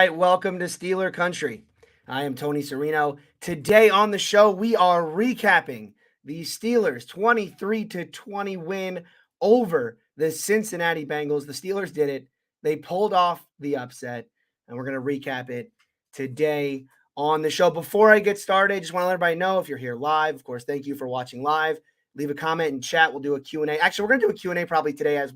right, welcome to Steeler Country. I am Tony Serino. Today on the show, we are recapping the Steelers' 23-20 win over the Cincinnati Bengals. The Steelers did it. They pulled off the upset, and we're going to recap it today on the show. Before I get started, I just want to let everybody know if you're here live, of course, thank you for watching live. Leave a comment in chat. We'll do a Q&A. Actually, we're going to do a Q&A probably today as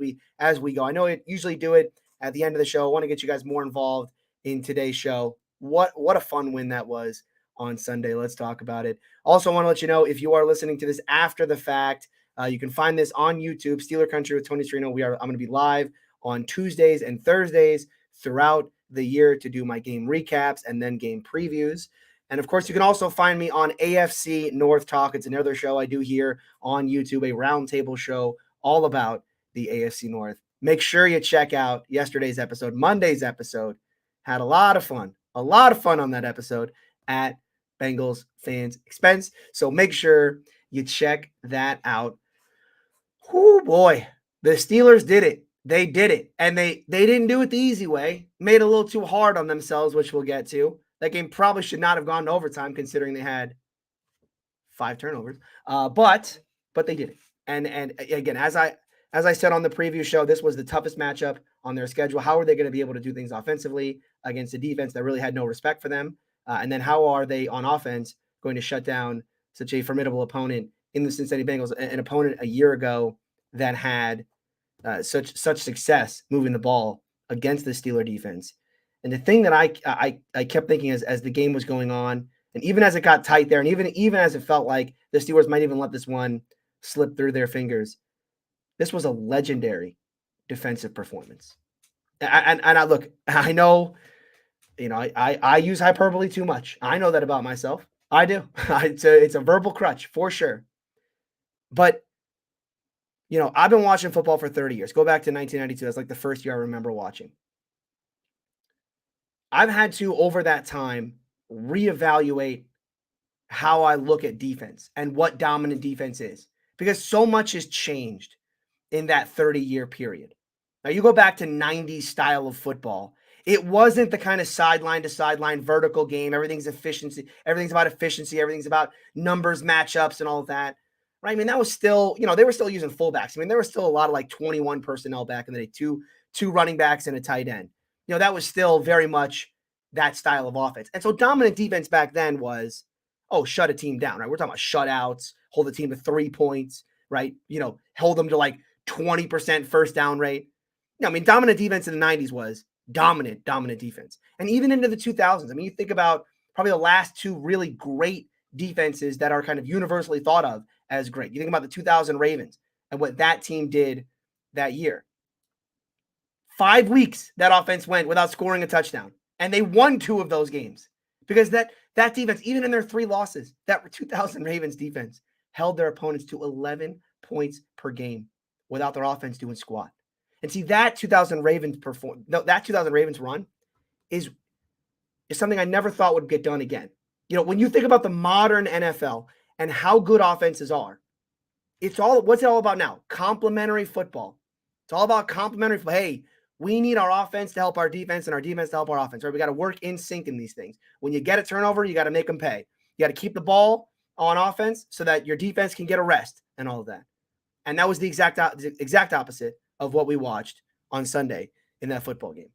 we go. I know I usually do it at the end of the show. I want to get you guys more involved in today's show. What a fun win that was on Sunday. Let's talk about it. Also, I want to let you know, if you are listening to this after the fact, you can find this on YouTube, Steeler Country with Tony Serino. I'm going to be live on Tuesdays and Thursdays throughout the year to do my game recaps and then game previews. And of course, you can also find me on AFC North Talk. It's another show I do here on YouTube, a roundtable show all about the AFC North. Make sure you check out yesterday's episode. Monday's episode had a lot of fun on that episode at Bengals fans' expense. So make sure you check that out. Oh boy, the Steelers did it. They did it. And they didn't do it the easy way. Made it a little too hard on themselves, which we'll get to. That game probably should not have gone to overtime considering they had 5 turnovers. But they did it. And again, as I said on the preview show, this was the toughest matchup on their schedule. How are they going to be able to do things offensively against a defense that really had no respect for them? And then how are they on offense going to shut down such a formidable opponent in the Cincinnati Bengals, an opponent a year ago that had such success moving the ball against the Steeler defense? And the thing that I kept thinking as the game was going on, and even as it got tight there, and even as it felt like the Steelers might even let this one slip through their fingers, this was a legendary defensive performance. And I look, I know, I use hyperbole too much. I know that about myself. I do. It's a verbal crutch for sure. But, I've been watching football for 30 years. Go back to 1992. That's like the first year I remember watching. I've had to, over that time, reevaluate how I look at defense and what dominant defense is, because so much has changed in that 30-year period. Now, you go back to 90s style of football. It wasn't the kind of sideline to sideline vertical game. Everything's efficiency. Everything's about efficiency. Everything's about numbers, matchups, and all of that. Right? I mean, that was still, they were still using fullbacks. I mean, there was still a lot of like 21 personnel back in the day, two running backs and a tight end. That was still very much that style of offense. And so dominant defense back then was, shut a team down, right? We're talking about shutouts, hold the team to 3 points, right? Hold them to like 20% first down rate. I mean, dominant defense in the 90s was dominant defense. And even into the 2000s, I mean, you think about probably the last 2 really great defenses that are kind of universally thought of as great. You think about the 2000 Ravens and what that team did that year. 5 weeks that offense went without scoring a touchdown, and they won 2 of those games because that defense, even in their 3 losses, that 2000 Ravens defense held their opponents to 11 points per game without their offense doing squat. And see, that 2000 Ravens run is something I never thought would get done again. When you think about the modern NFL and how good offenses are, what's it all about now? Complementary football. It's all about complementary. Hey, we need our offense to help our defense and our defense to help our offense. Right? We got to work in sync in these things. When you get a turnover, you got to make them pay. You got to keep the ball on offense so that your defense can get a rest and all of that. And that was the exact opposite of what we watched on Sunday in that football game.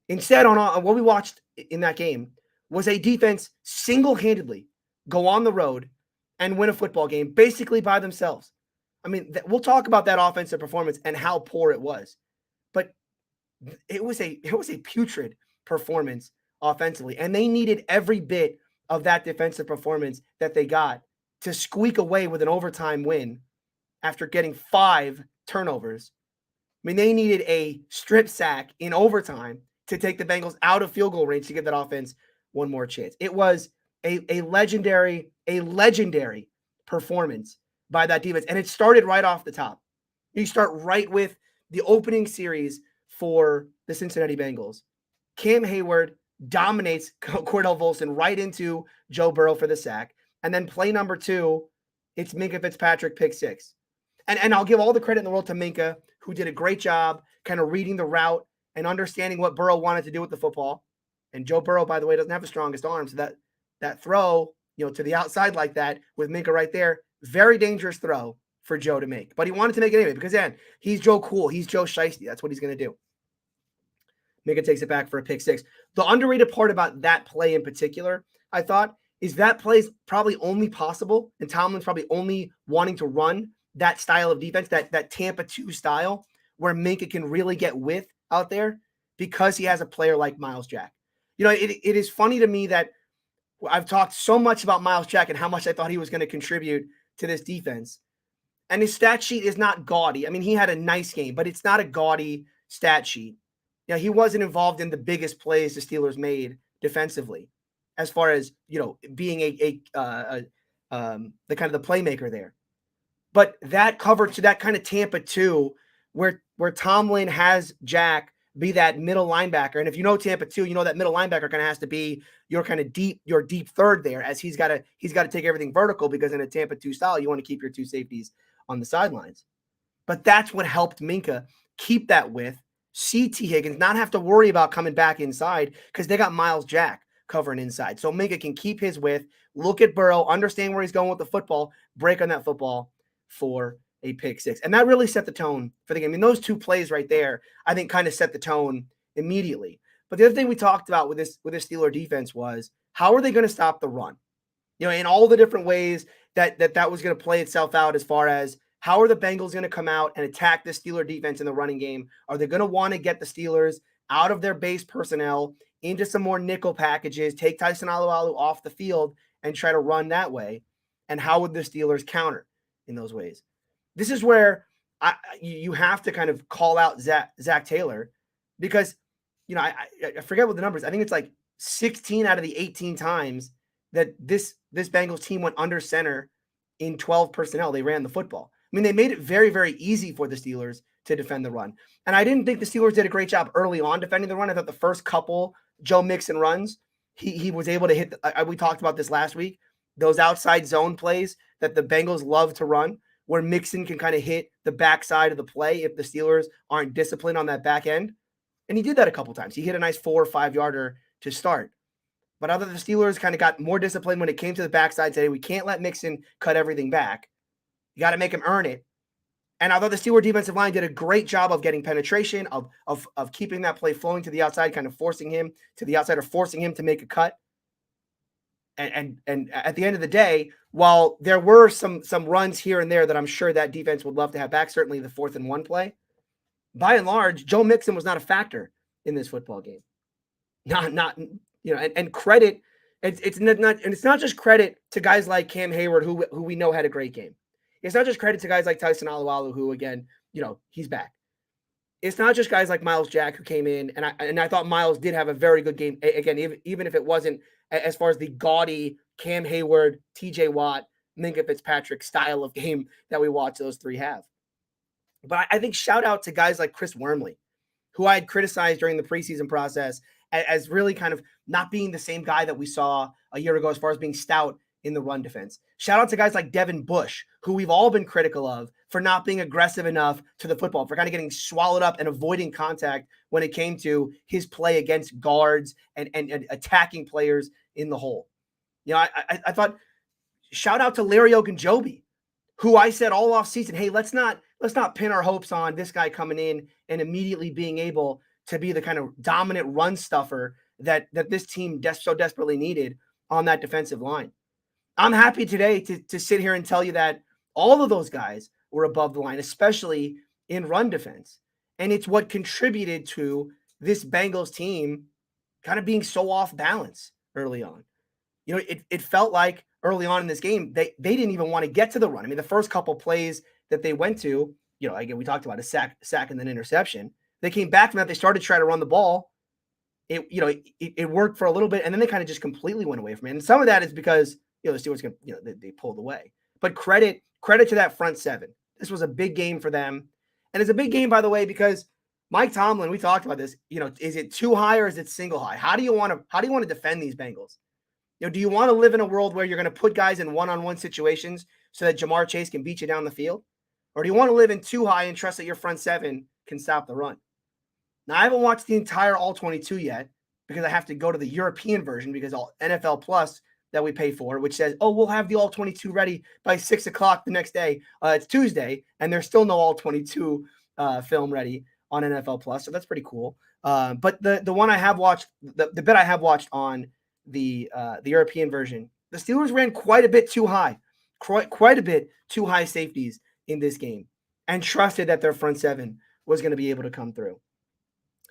Instead, on what we watched in that game was a defense single-handedly go on the road and win a football game basically by themselves. I mean, we'll talk about that offensive performance and how poor it was. But it was a putrid performance offensively, and they needed every bit of that defensive performance that they got to squeak away with an overtime win after getting 5 turnovers. I mean, they needed a strip sack in overtime to take the Bengals out of field goal range to give that offense one more chance. It was a legendary performance by that defense, and it started right off the top. You start right with the opening series for the Cincinnati Bengals. Cam Hayward dominates Cordell Volson right into Joe Burrow for the sack. And then play number 2, it's Minkah Fitzpatrick pick 6. And I'll give all the credit in the world to Minkah, who did a great job kind of reading the route and understanding what Burrow wanted to do with the football. And Joe Burrow, by the way, doesn't have the strongest arm. So that throw, to the outside like that with Minkah right there, very dangerous throw for Joe to make. But he wanted to make it anyway because, again, he's Joe Cool. He's Joe Shiesty. That's what he's going to do. Minkah takes it back for a pick six. The underrated part about that play in particular, I thought, is that play is probably only possible, and Tomlin's probably only wanting to run that style of defense, that Tampa 2 style, where Minkah can really get width out there because he has a player like Myles Jack. It is funny to me that I've talked so much about Myles Jack and how much I thought he was going to contribute to this defense. And his stat sheet is not gaudy. I mean, he had a nice game, but it's not a gaudy stat sheet. He wasn't involved in the biggest plays the Steelers made defensively, as far as being the kind of the playmaker there. But that coverage to that kind of Tampa 2, where Tomlin has Jack be that middle linebacker, and if you know Tampa 2, that middle linebacker kind of has to be your kind of your deep third there, as he's got to take everything vertical, because in a Tampa 2 style, you want to keep your two safeties on the sidelines. But that's what helped Minkah keep that width. See T. Higgins not have to worry about coming back inside because they got Myles Jack covering inside. So Minkah can keep his width, look at Burrow, understand where he's going with the football, break on that football for a pick six. And that really set the tone for the game. I mean, those two plays right there, I think, kind of set the tone immediately. But the other thing we talked about with this Steeler defense was, how are they going to stop the run? In all the different ways that was going to play itself out, as far as how are the Bengals going to come out and attack the Steeler defense in the running game? Are they going to want to get the Steelers out of their base personnel into some more nickel packages, take Tyson Alualu off the field and try to run that way? And how would the Steelers counter in those ways? This is where you have to kind of call out Zach Taylor, because, I forget what the numbers. I think it's like 16 out of the 18 times that this Bengals team went under center in 12 personnel, they ran the football. I mean, they made it very, very easy for the Steelers to defend the run. And I didn't think the Steelers did a great job early on defending the run. I thought the first couple Joe Mixon runs, he was able to hit. We talked about this last week, those outside zone plays that the Bengals love to run, where Mixon can kind of hit the backside of the play if the Steelers aren't disciplined on that back end. And he did that a couple times. He hit a nice 4 or 5 yarder to start. But other than the Steelers kind of got more disciplined when it came to the backside, said, hey, we can't let Mixon cut everything back. You got to make him earn it. And although the Steelers defensive line did a great job of getting penetration, of keeping that play flowing to the outside, kind of forcing him to the outside or forcing him to make a cut. And at the end of the day, while there were some runs here and there that I'm sure that defense would love to have back, certainly the 4th and 1 play, by and large, Joe Mixon was not a factor in this football game. And credit, it's not just credit to guys like Cam Hayward, who we know had a great game. It's not just credit to guys like Tyson Alualu, who, again, he's back. It's not just guys like Myles Jack, who came in, and I thought Myles did have a very good game. Again, even if it wasn't as far as the gaudy Cam Hayward, TJ Watt, Minkah Fitzpatrick style of game that we watch those three have. But I think shout out to guys like Chris Wormley, who I had criticized during the preseason process as really kind of not being the same guy that we saw a year ago as far as being stout in the run defense. Shout out to guys like Devin Bush, who we've all been critical of for not being aggressive enough to the football, for kind of getting swallowed up and avoiding contact when it came to his play against guards and attacking players in the hole. I thought, shout out to Larry Ogunjobi, who I said all off season, hey, let's not pin our hopes on this guy coming in and immediately being able to be the kind of dominant run stuffer that this team so desperately needed on that defensive line. I'm happy today to sit here and tell you that all of those guys were above the line, especially in run defense. And it's what contributed to this Bengals team kind of being so off balance early on. It felt like early on in this game, they didn't even want to get to the run. I mean, the first couple plays that they went to, again, we talked about a sack and then interception. They came back from that. They started trying to run the ball. It worked for a little bit, and then they kind of just completely went away from it. And some of that is because, the Steelers, they pulled away. But credit to that front seven. This was a big game for them. And it's a big game, by the way, because Mike Tomlin, we talked about this, is it too high or is it single high? How do you want to defend these Bengals? Do you want to live in a world where you're going to put guys in one-on-one situations so that Jamar Chase can beat you down the field? Or do you want to live in too high and trust that your front seven can stop the run? Now, I haven't watched the entire All-22 yet because I have to go to the European version because all NFL Plus that we pay for, which says, oh, we'll have the all 22 ready by 6 o'clock the next day. It's Tuesday, and there's still no all 22 film ready on NFL Plus. So that's pretty cool. But the one I have watched, the bit I have watched on the European version, the Steelers ran quite a bit too high, quite a bit too high safeties in this game, and trusted that their front seven was going to be able to come through.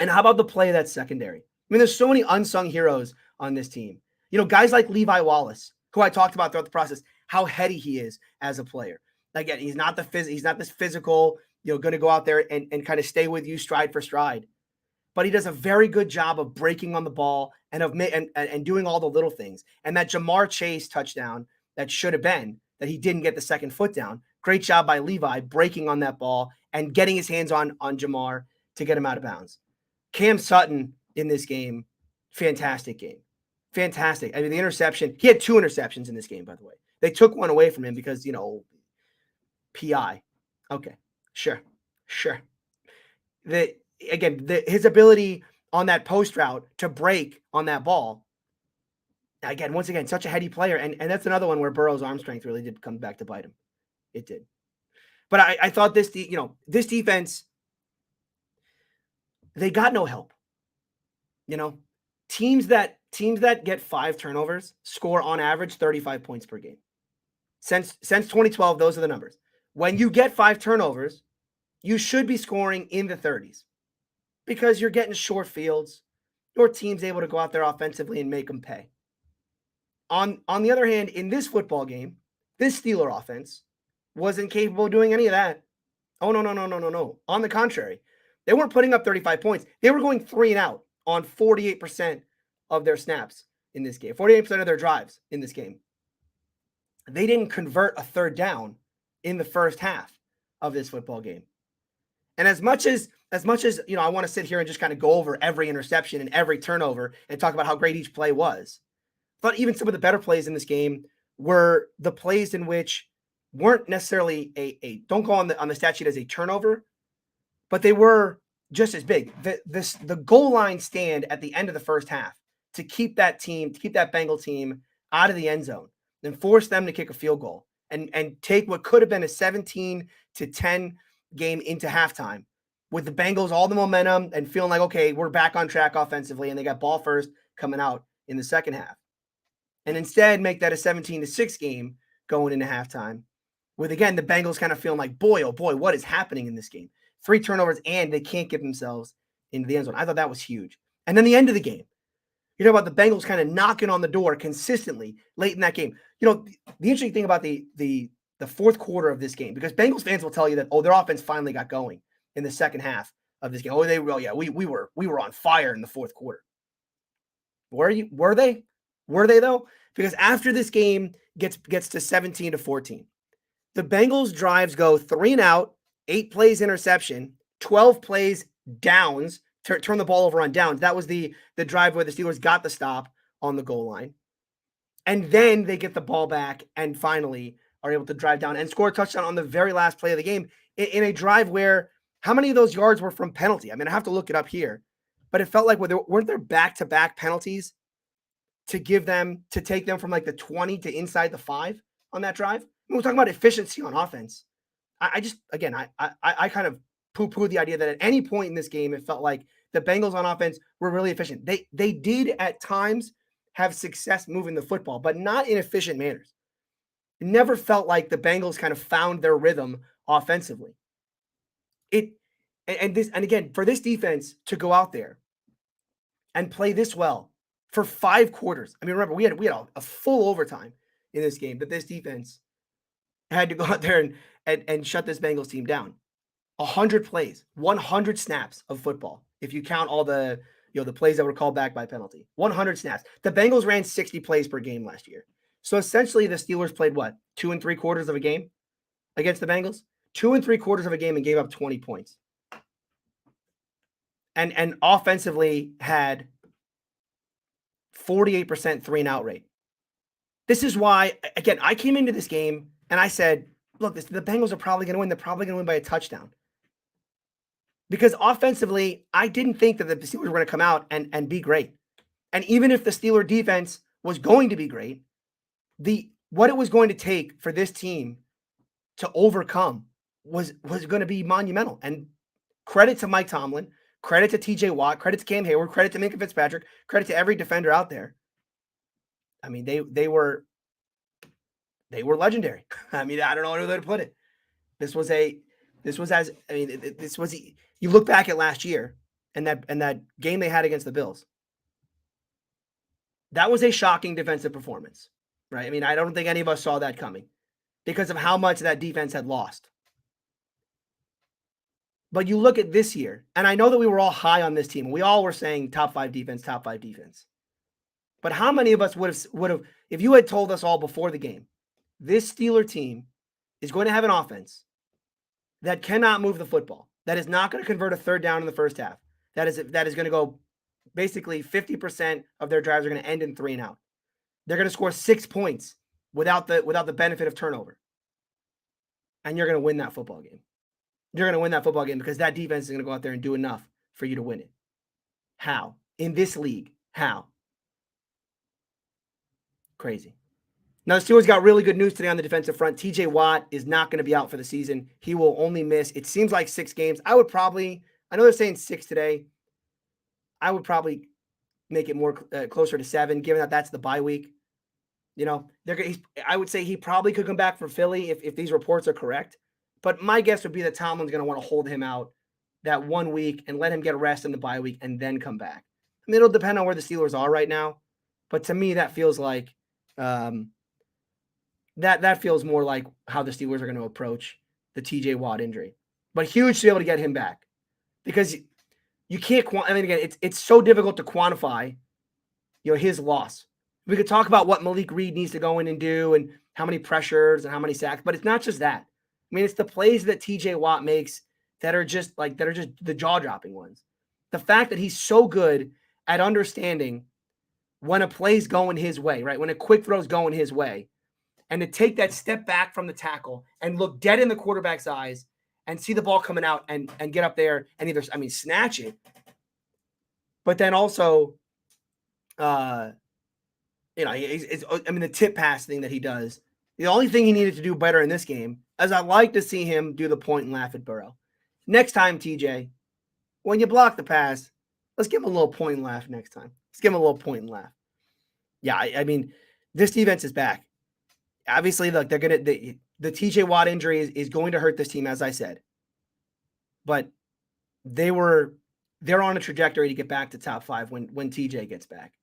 And how about the play that's secondary? I mean, there's so many unsung heroes on this team. You know, guys like Levi Wallace, who I talked about throughout the process, how heady he is as a player. Again, he's not this physical, going to go out there and kind of stay with you stride for stride. But he does a very good job of breaking on the ball and doing all the little things. And that Jamar Chase touchdown that should have been, that he didn't get the second foot down. Great job by Levi breaking on that ball and getting his hands on Jamar to get him out of bounds. Cam Sutton in this game, fantastic game. Fantastic. I mean, the interception, he had 2 interceptions in this game, by the way. They took one away from him because, PI. Okay, sure. His ability on that post route to break on that ball, again, once again, such a heady player. And that's another one where Burrow's arm strength really did come back to bite him. It did. But I thought this defense, they got no help. Teams that get 5 turnovers score on average 35 points per game. Since 2012, those are the numbers. When you get 5 turnovers, you should be scoring in the 30s because you're getting short fields. Your team's able to go out there offensively and make them pay. On the other hand, in this football game, this Steeler offense wasn't capable of doing any of that. Oh, no. On the contrary, they weren't putting up 35 points. They were going 3 and out on 48% of their snaps in this game, 48% of their drives in this game. They didn't convert a third down in the first half of this football game. And as much as I want to sit here and just kind of go over every interception and every turnover and talk about how great each play was, but even some of the better plays in this game were the plays in which weren't necessarily don't go on the stat sheet as a turnover, but they were just as big. The goal line stand at the end of the first half to keep that Bengal team out of the end zone and force them to kick a field goal and take what could have been a 17-10 game into halftime with the Bengals all the momentum and feeling like, okay, we're back on track offensively, and they got ball first coming out in the second half. And instead make that a 17-6 game going into halftime with, again, the Bengals kind of feeling like, boy, oh boy, what is happening in this game? 3 turnovers and they can't get themselves into the end zone. I thought that was huge. And then the end of the game, you know, about the Bengals kind of knocking on the door consistently late in that game. The interesting thing about the fourth quarter of this game, because Bengals fans will tell you that, their offense finally got going in the second half of this game. We were on fire in the fourth quarter. Were they? Were they though? Because after this game gets to 17-14, the Bengals drives go 3 and out, 8 plays interception, 12 plays downs, turn the ball over on downs. That was the drive where the Steelers got the stop on the goal line. And then they get the ball back and finally are able to drive down and score a touchdown on the very last play of the game in a drive where how many of those yards were from penalty? I mean, I have to look it up here, but it felt like weren't there back-to-back penalties to take them from like the 20 to inside the 5 on that drive? We're talking about efficiency on offense. I kind of poo-pooed the idea that at any point in this game, it felt like the Bengals on offense were really efficient. They did at times have success moving the football, but not in efficient manners. It never felt like the Bengals kind of found their rhythm offensively. Again, for this defense to go out there and play this well for 5 quarters. I mean, remember, we had a full overtime in this game that this defense had to go out there and shut this Bengals team down. 100 plays, 100 snaps of football, if you count all the plays that were called back by penalty. 100 snaps. The Bengals ran 60 plays per game last year. So essentially the Steelers played what? 2 3/4 of a game against the Bengals? 2 3/4 of a game and gave up 20 points. And offensively had 48% 3-and-out rate. This is why, again, I came into this game and I said, look, the Bengals are probably going to win. They're probably going to win by a touchdown. Because offensively, I didn't think that the Steelers were going to come out and be great. And even if the Steeler defense was going to be great, what it was going to take for this team to overcome was going to be monumental. And credit to Mike Tomlin, credit to TJ Watt, credit to Cam Hayward, credit to Minkah Fitzpatrick, credit to every defender out there. I mean, they were legendary. I mean, I don't know another way to put it. This was you look back at last year and that game they had against the Bills. That was a shocking defensive performance, right? I mean, I don't think any of us saw that coming because of how much that defense had lost. But you look at this year, and I know that we were all high on this team. We all were saying top 5 defense, top 5 defense. But how many of us would have, if you had told us all before the game, this Steeler team is going to have an offense that cannot move the football, that is not going to convert a third down in the first half, that is going to go basically 50% of their drives are going to end in 3 and out. They're going to score 6 points without the benefit of turnover. And you're going to win that football game. You're going to win that football game because that defense is going to go out there and do enough for you to win it. How? In this league, how? Crazy. Now, the Steelers got really good news today on the defensive front. TJ Watt is not going to be out for the season. He will only miss, it seems like 6 games. I know they're saying 6 today. I would probably make it more closer to 7, given that that's the bye week. You know, I would say he probably could come back for Philly if these reports are correct. But my guess would be that Tomlin's going to want to hold him out that 1 week and let him get a rest in the bye week and then come back. I mean, it'll depend on where the Steelers are right now. But to me, that feels like that feels more like how the Steelers are going to approach the TJ Watt injury. But huge to be able to get him back because you can't. I mean, again, it's so difficult to quantify, his loss. We could talk about what Malik Reed needs to go in and do and how many pressures and how many sacks, but it's not just that. I mean, it's the plays that TJ Watt makes that are just the jaw-dropping ones. The fact that he's so good at understanding when a play's going his way, right? When a quick throw's going his way, and to take that step back from the tackle and look dead in the quarterback's eyes and see the ball coming out and get up there and either, snatch it, but then also, the tip pass thing that he does. The only thing he needed to do better in this game is I'd like to see him do the point and laugh at Burrow. Next time, TJ, when you block the pass, let's give him a little point and laugh next time. Let's give him a little point and laugh. Yeah, I mean, this defense is back. Obviously, look, the TJ Watt injury is going to hurt this team, as I said. But they're on a trajectory to get back to top 5 when TJ gets back.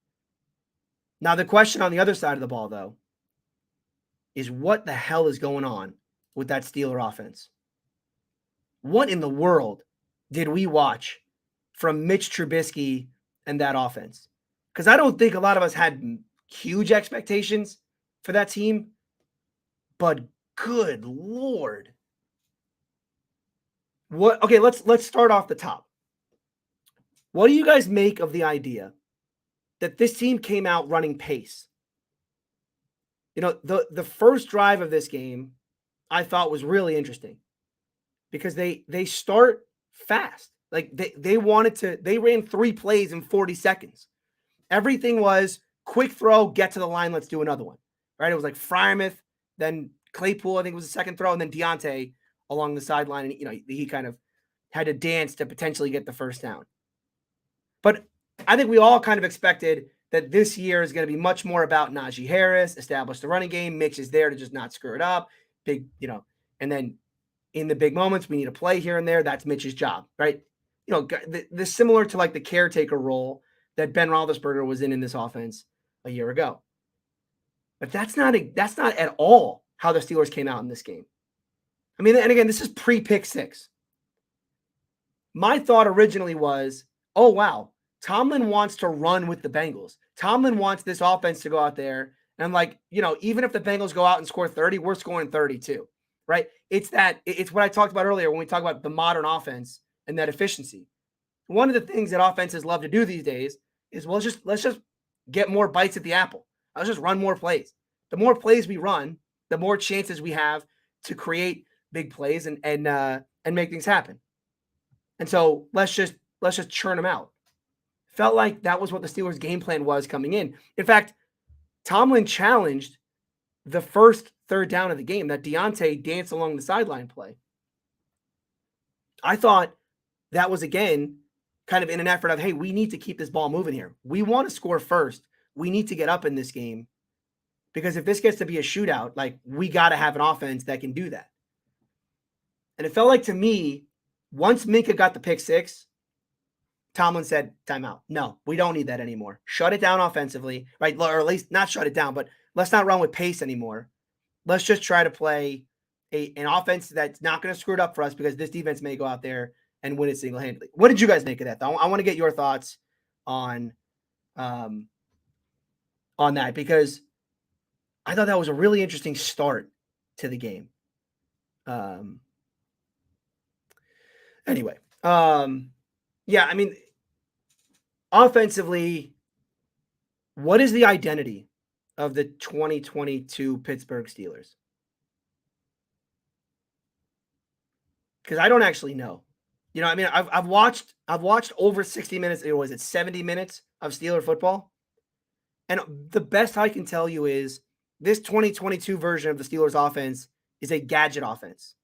Now, the question on the other side of the ball, though, is what the hell is going on with that Steeler offense? What in the world did we watch from Mitch Trubisky and that offense? Because I don't think a lot of us had huge expectations for that team, but good Lord. Okay, let's start off the top. What do you guys make of the idea that this team came out running pace? The first drive of this game I thought was really interesting because they start fast. Like they ran 3 plays in 40 seconds. Everything was quick throw, get to the line, let's do another one. Right? It was like Freiermuth, then Claypool, I think it was the second throw, and then Deontay along the sideline. And, he kind of had to dance to potentially get the first down. But I think we all kind of expected that this year is going to be much more about Najee Harris, establish the running game. Mitch is there to just not screw it up. And then in the big moments, we need a play here and there. That's Mitch's job, right? The similar to like the caretaker role that Ben Roethlisberger was in this offense a year ago. But that's not at all how the Steelers came out in this game. I mean, and again, this is pre-pick 6. My thought originally was, oh, wow, Tomlin wants to run with the Bengals. Tomlin wants this offense to go out there and even if the Bengals go out and score 30, we're scoring 32, right? It's what I talked about earlier when we talk about the modern offense and that efficiency. One of the things that offenses love to do these days is, let's just get more bites at the apple. Let's just run more plays. The more plays we run, the more chances we have to create big plays and make things happen. And so let's just churn them out. felt like that was what the Steelers' game plan was coming in. In fact, Tomlin challenged the first third down of the game, that Deontay dance along the sideline play. I thought that was, again, kind of in an effort of, hey, we need to keep this ball moving here. We want to score first. We need to get up in this game, because if this gets to be a shootout, like, we got to have an offense that can do that. And it felt like, to me, once Minka got the pick six, Tomlin said, timeout. No, we don't need that anymore. Shut it down offensively, right? Or at least not shut it down, but let's not run with pace anymore. Let's just try to play an offense that's not going to screw it up for us, because this defense may go out there and win it single-handedly. What did you guys make of that, though? I want to get your thoughts on that, because I thought that was a really interesting start to the game. Anyway, yeah, I mean, offensively, what is the identity of the 2022 Pittsburgh Steelers? Because I don't actually know. You know, I mean, I've watched over 60 minutes. Or was it 70 minutes of Steeler football? And the best I can tell you is this 2022 version of the Steelers offense is a gadget offense,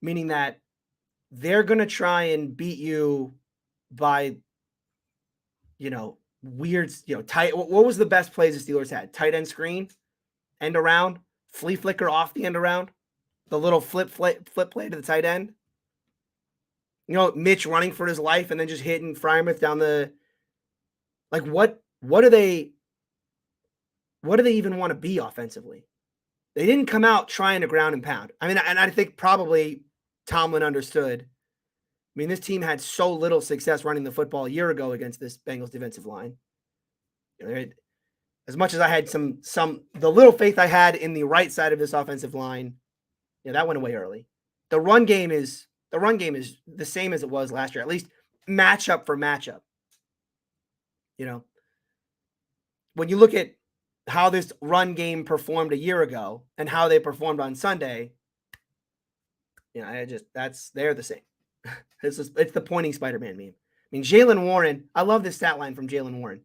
meaning that they're going to try and beat you by, weird, tight. What was the best plays the Steelers had? Tight end screen, end around, flea flicker off the end around, the little flip play to the tight end. Mitch running for his life and then just hitting Freiermuth down the. Like, what do they even want to be offensively? They didn't come out trying to ground and pound. I mean, and I think probably Tomlin understood. I mean, this team had so little success running the football a year ago against this Bengals defensive line. As much as I had the little faith I had in the right side of this offensive line, that went away early. The run game is the same as it was last year, at least matchup for matchup. When you look at how this run game performed a year ago and how they performed on Sunday, they're the same. It's the pointing Spider-Man meme. I mean, Jaylen Warren, I love this stat line from Jaylen Warren.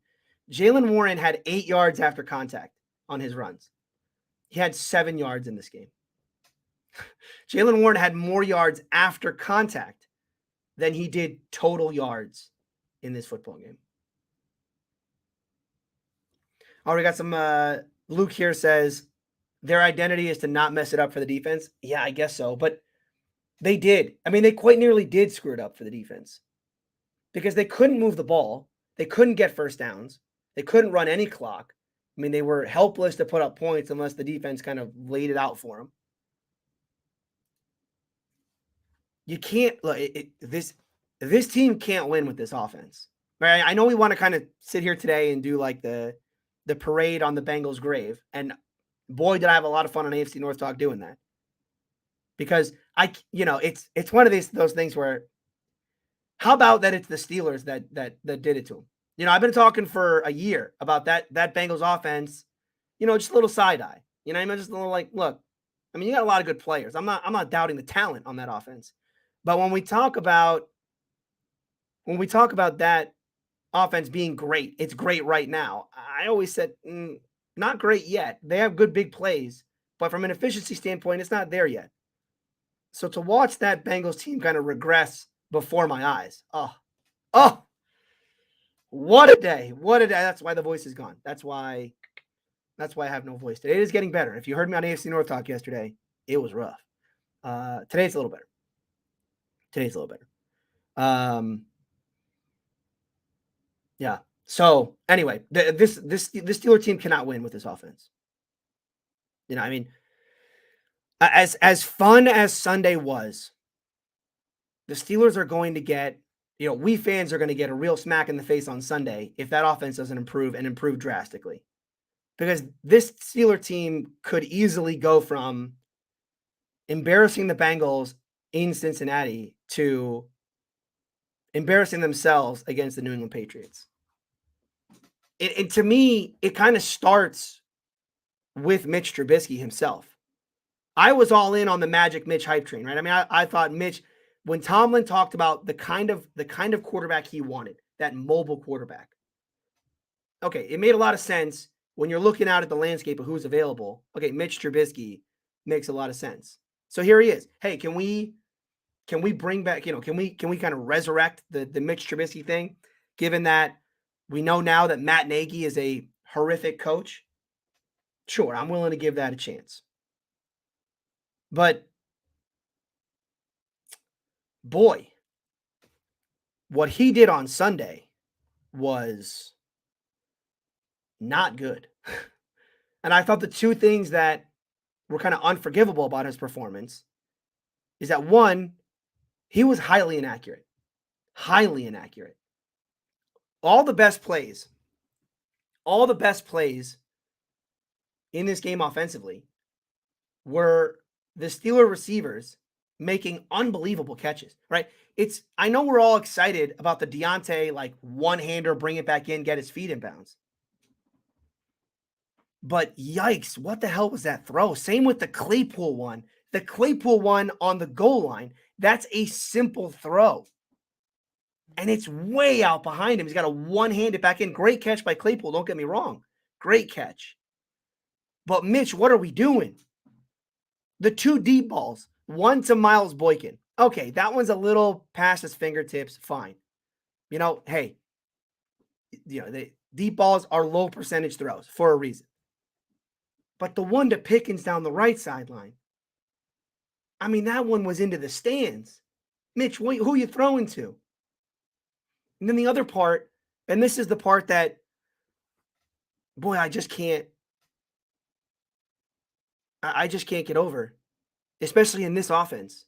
Jaylen Warren had 8 yards after contact on his runs. He had 7 yards in this game. Jaylen Warren had more yards after contact than he did total yards in this football game. Oh, we got some, Luke here says, their identity is to not mess it up for the defense. Yeah, I guess so. But they did. I mean, they quite nearly did screw it up for the defense, because they couldn't move the ball. They couldn't get first downs. They couldn't run any clock. I mean, they were helpless to put up points unless the defense kind of laid it out for them. You can't this team can't win with this offense. Right? I know we want to kind of sit here today and do like the parade on the Bengals grave, and boy, did I have a lot of fun on AFC North Talk doing that. Because it's one of those things where, how about that it's the Steelers that did it to them? I've been talking for a year about that Bengals offense, just a little side eye. I'm just a little like, look, I mean, you got a lot of good players. I'm not doubting the talent on that offense. But when we talk about that offense being great, it's great right now. I always said, not great yet. They have good big plays, but from an efficiency standpoint, it's not there yet. So to watch that Bengals team kind of regress before my eyes, oh, what a day. What a day. That's why the voice is gone. That's why I have no voice today. It is getting better. If you heard me on AFC North Talk yesterday, it was rough. Today it's a little better. Yeah. So anyway, this Steeler team cannot win with this offense. I mean, as fun as Sunday was, the Steelers are going to get, we fans are going to get a real smack in the face on Sunday if that offense doesn't improve drastically. Because this Steeler team could easily go from embarrassing the Bengals in Cincinnati to embarrassing themselves against the New England Patriots. And to me, it kind of starts with Mitch Trubisky himself. I was all in on the Magic Mitch hype train, right? I mean, I thought Mitch, when Tomlin talked about the kind of quarterback he wanted, that mobile quarterback. Okay, it made a lot of sense when you're looking out at the landscape of who's available. Okay, Mitch Trubisky makes a lot of sense. So here he is. Hey, can we bring back, can we kind of resurrect the Mitch Trubisky thing, given that we know now that Matt Nagy is a horrific coach? Sure, I'm willing to give that a chance. But boy, what he did on Sunday was not good. And I thought the two things that were kind of unforgivable about his performance is that, one, he was highly inaccurate. Highly inaccurate. All the best plays in this game offensively were the Steeler receivers making unbelievable catches, right? I know we're all excited about the Deontay, like, one-hander, bring it back in, get his feet in bounds. But yikes, what the hell was that throw? Same with the Claypool one. The Claypool one on the goal line, that's a simple throw. And it's way out behind him. He's got to one-hand it back in. Great catch by Claypool, don't get me wrong. Great catch. But Mitch, what are we doing? The two deep balls, one to Miles Boykin. Okay, that one's a little past his fingertips, fine. Hey, the deep balls are low percentage throws for a reason. But the one to Pickens down the right sideline, I mean, that one was into the stands. Mitch, who are you throwing to? And then the other part, and this is the part that, boy, I just can't get over, especially in this offense.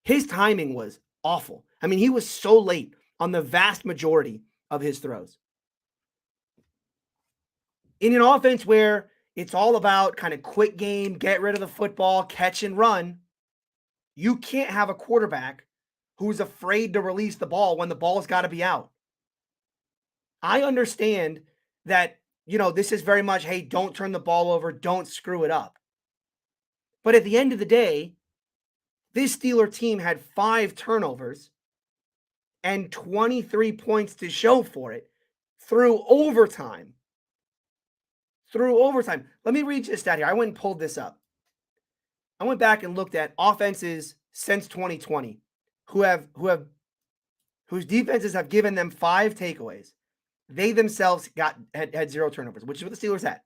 His timing was awful. I mean, he was so late on the vast majority of his throws. In an offense where it's all about kind of quick game, get rid of the football, catch and run, you can't have a quarterback who's afraid to release the ball when the ball's got to be out. I understand that, this is very much, hey, don't turn the ball over, don't screw it up. But at the end of the day, this Steeler team had 5 turnovers and 23 points to show for it through overtime. Let me read you a stat here. I went and pulled this up. I went back and looked at offenses since 2020 whose defenses have given them 5 takeaways. They themselves had 0 turnovers, which is what the Steelers had.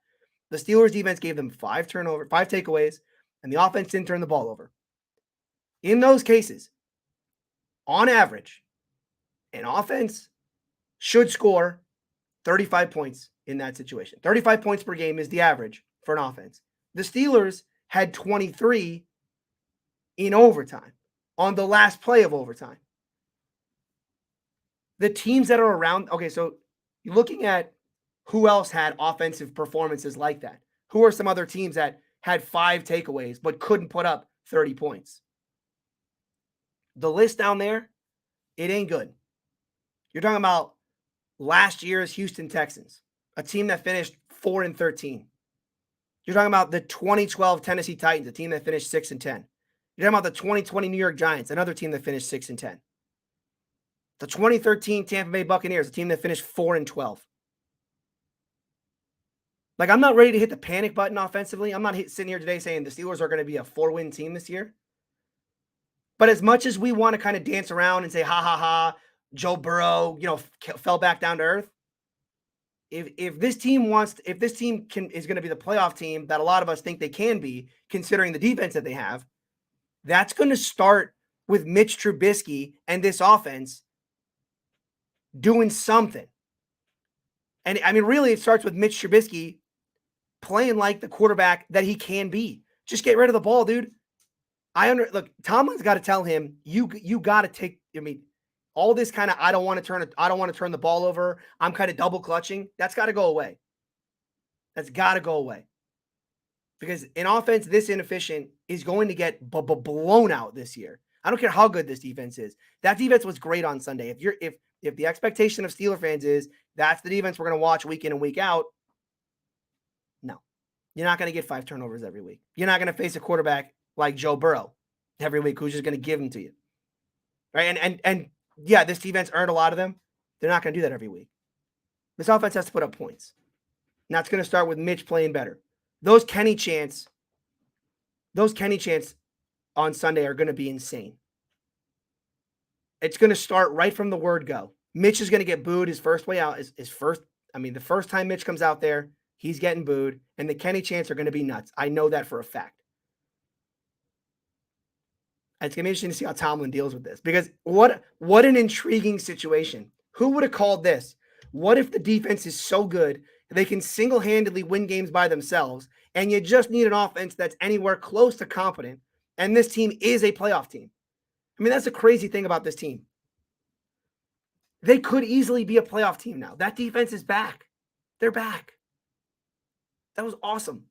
The Steelers defense gave them 5 takeaways, and the offense didn't turn the ball over. In those cases, on average, an offense should score 35 points in that situation. 35 points per game is the average for an offense. The Steelers had 23 in overtime, on the last play of overtime. The teams that are around, okay, so you're looking at who else had offensive performances like that. Who are some other teams that had 5 takeaways but couldn't put up 30 points? The list down there, it ain't good. You're talking about last year's Houston Texans, a team that finished 4-13. You're talking about the 2012 Tennessee Titans, a team that finished 6-10. You're talking about the 2020 New York Giants, another team that finished 6-10. The 2013 Tampa Bay Buccaneers, a team that finished 4-12. Like, I'm not ready to hit the panic button offensively. I'm not sitting here today saying the Steelers are going to be a 4-win team this year. But as much as we want to kind of dance around and say, ha, ha, ha, Joe Burrow, fell back down to earth. If this team is going to be the playoff team that a lot of us think they can be, considering the defense that they have, that's going to start with Mitch Trubisky and this offense doing something. And I mean, really, it starts with Mitch Trubisky playing like the quarterback that he can be. Just get rid of the ball, dude. Look, Tomlin's got to tell him, you got to take, all this kind of, I don't want to turn the ball over, I'm kind of double clutching. That's got to go away. That's got to go away. Because an offense this inefficient is going to get blown out this year. I don't care how good this defense is. That defense was great on Sunday. If the expectation of Steeler fans is that's the defense we're going to watch week in and week out, no. You're not going to get 5 turnovers every week. You're not going to face a quarterback like Joe Burrow every week who's just going to give them to you. Right? And yeah, this defense earned a lot of them. They're not going to do that every week. This offense has to put up points. And that's going to start with Mitch playing better. Those Kenny chants on Sunday are going to be insane. It's going to start right from the word go. Mitch is going to get booed his first way out. The first time Mitch comes out there, he's getting booed, and the Kenny chants are going to be nuts. I know that for a fact. It's going to be interesting to see how Tomlin deals with this, because what an intriguing situation. Who would have called this? What if the defense is so good they can single-handedly win games by themselves, and you just need an offense that's anywhere close to competent, and this team is a playoff team? I mean, that's the crazy thing about this team. They could easily be a playoff team now. That defense is back. They're back. That was awesome.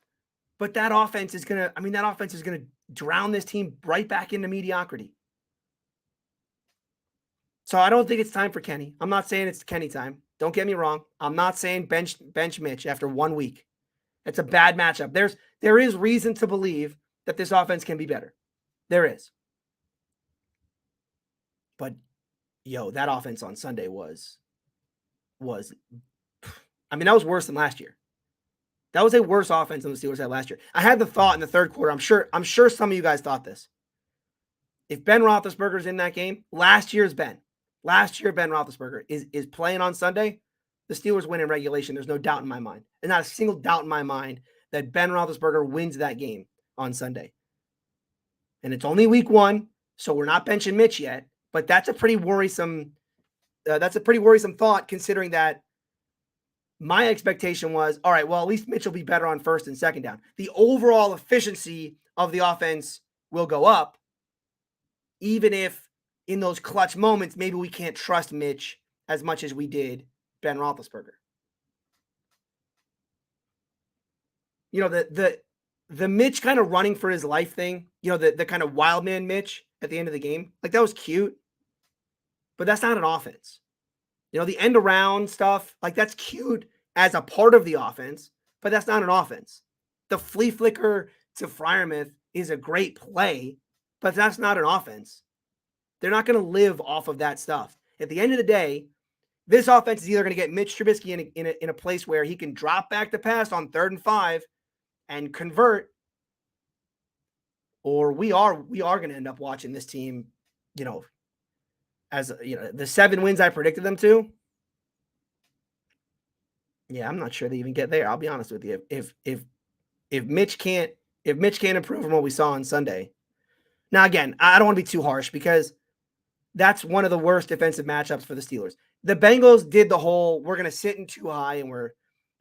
But that offense is going to drown this team right back into mediocrity. So I don't think it's time for Kenny. I'm not saying it's Kenny time. Don't get me wrong. I'm not saying bench Mitch after 1 week. It's a bad matchup. There is reason to believe that this offense can be better. There is. But that offense on Sunday was that was worse than last year. That was a worse offense than the Steelers had last year. I had the thought in the third quarter. I'm sure some of you guys thought this. If Ben Roethlisberger's in that game, last year Ben Roethlisberger is playing on Sunday, the Steelers win in regulation. There's no doubt in my mind. There's not a single doubt in my mind that Ben Roethlisberger wins that game on Sunday. And it's only week 1, so we're not benching Mitch yet. But that's a pretty worrisome thought, considering that my expectation was, all right, well, at least Mitch will be better on first and second down. The overall efficiency of the offense will go up, even if in those clutch moments, maybe we can't trust Mitch as much as we did Ben Roethlisberger. The Mitch kind of running for his life thing, the kind of wild man Mitch at the end of the game, like that was cute, but that's not an offense. The end around stuff, like that's cute as a part of the offense, but that's not an offense. The flea flicker to Freiermuth is a great play, but that's not an offense. They're not going to live off of that stuff. At the end of the day, this offense is either going to get Mitch Trubisky in a place where he can drop back the pass on 3rd and 5 and convert, or we are going to end up watching this team, as the 7 wins I predicted them to. Yeah, I'm not sure they even get there. I'll be honest with you. If Mitch can't improve from what we saw on Sunday. Now again, I don't want to be too harsh, because that's one of the worst defensive matchups for the Steelers. The Bengals did the whole, we're going to sit in too high and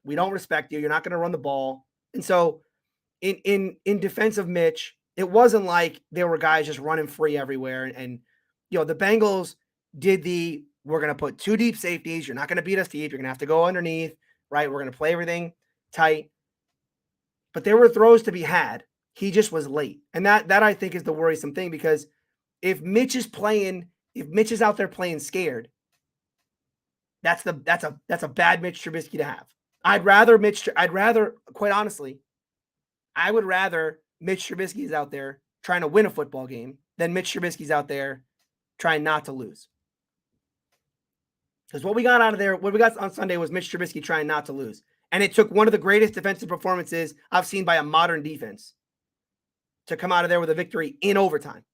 we don't respect you. You're not going to run the ball. And so in defense of Mitch, it wasn't like there were guys just running free everywhere. And the Bengals did we're going to put 2 deep safeties. You're not going to beat us deep. You're going to have to go underneath, right? We're going to play everything tight. But there were throws to be had. He just was late. And that I think is the worrisome thing, because if Mitch is out there playing scared, that's a bad Mitch Trubisky to have. Quite honestly, I would rather Mitch Trubisky is out there trying to win a football game than Mitch Trubisky's out there trying not to lose. Because what we got on Sunday was Mitch Trubisky trying not to lose. And it took one of the greatest defensive performances I've seen by a modern defense to come out of there with a victory in overtime.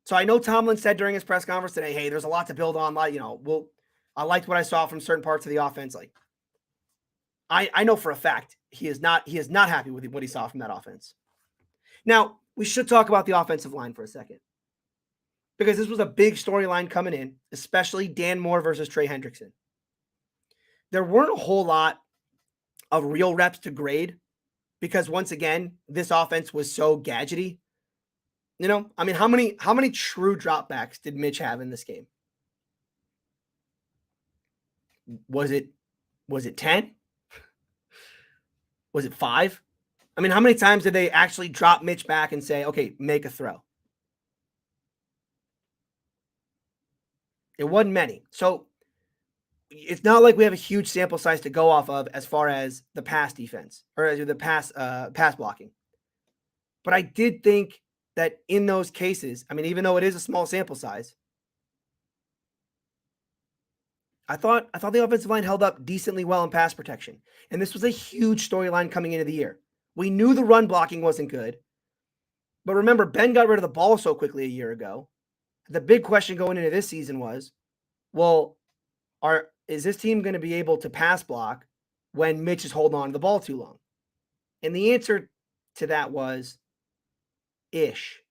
So I know Tomlin said during his press conference today, hey, there's a lot to build on. I liked what I saw from certain parts of the offense. Like, I know for a fact he is not happy with what he saw from that offense. Now, we should talk about the offensive line for a second, because this was a big storyline coming in, especially Dan Moore versus Trey Hendrickson. There weren't a whole lot of real reps to grade, because once again, this offense was so gadgety. How many true dropbacks did Mitch have in this game? Was it 10? Was it 5? How many times did they actually drop Mitch back and say, okay, make a throw? It wasn't many. So it's not like we have a huge sample size to go off of as far as the pass defense or the pass blocking. But I did think that in those cases, even though it is a small sample size, I thought the offensive line held up decently well in pass protection. And this was a huge storyline coming into the year. We knew the run blocking wasn't good. But remember, Ben got rid of the ball so quickly a year ago. The big question going into this season was, well, is this team going to be able to pass block when Mitch is holding on to the ball too long? And the answer to that was ish,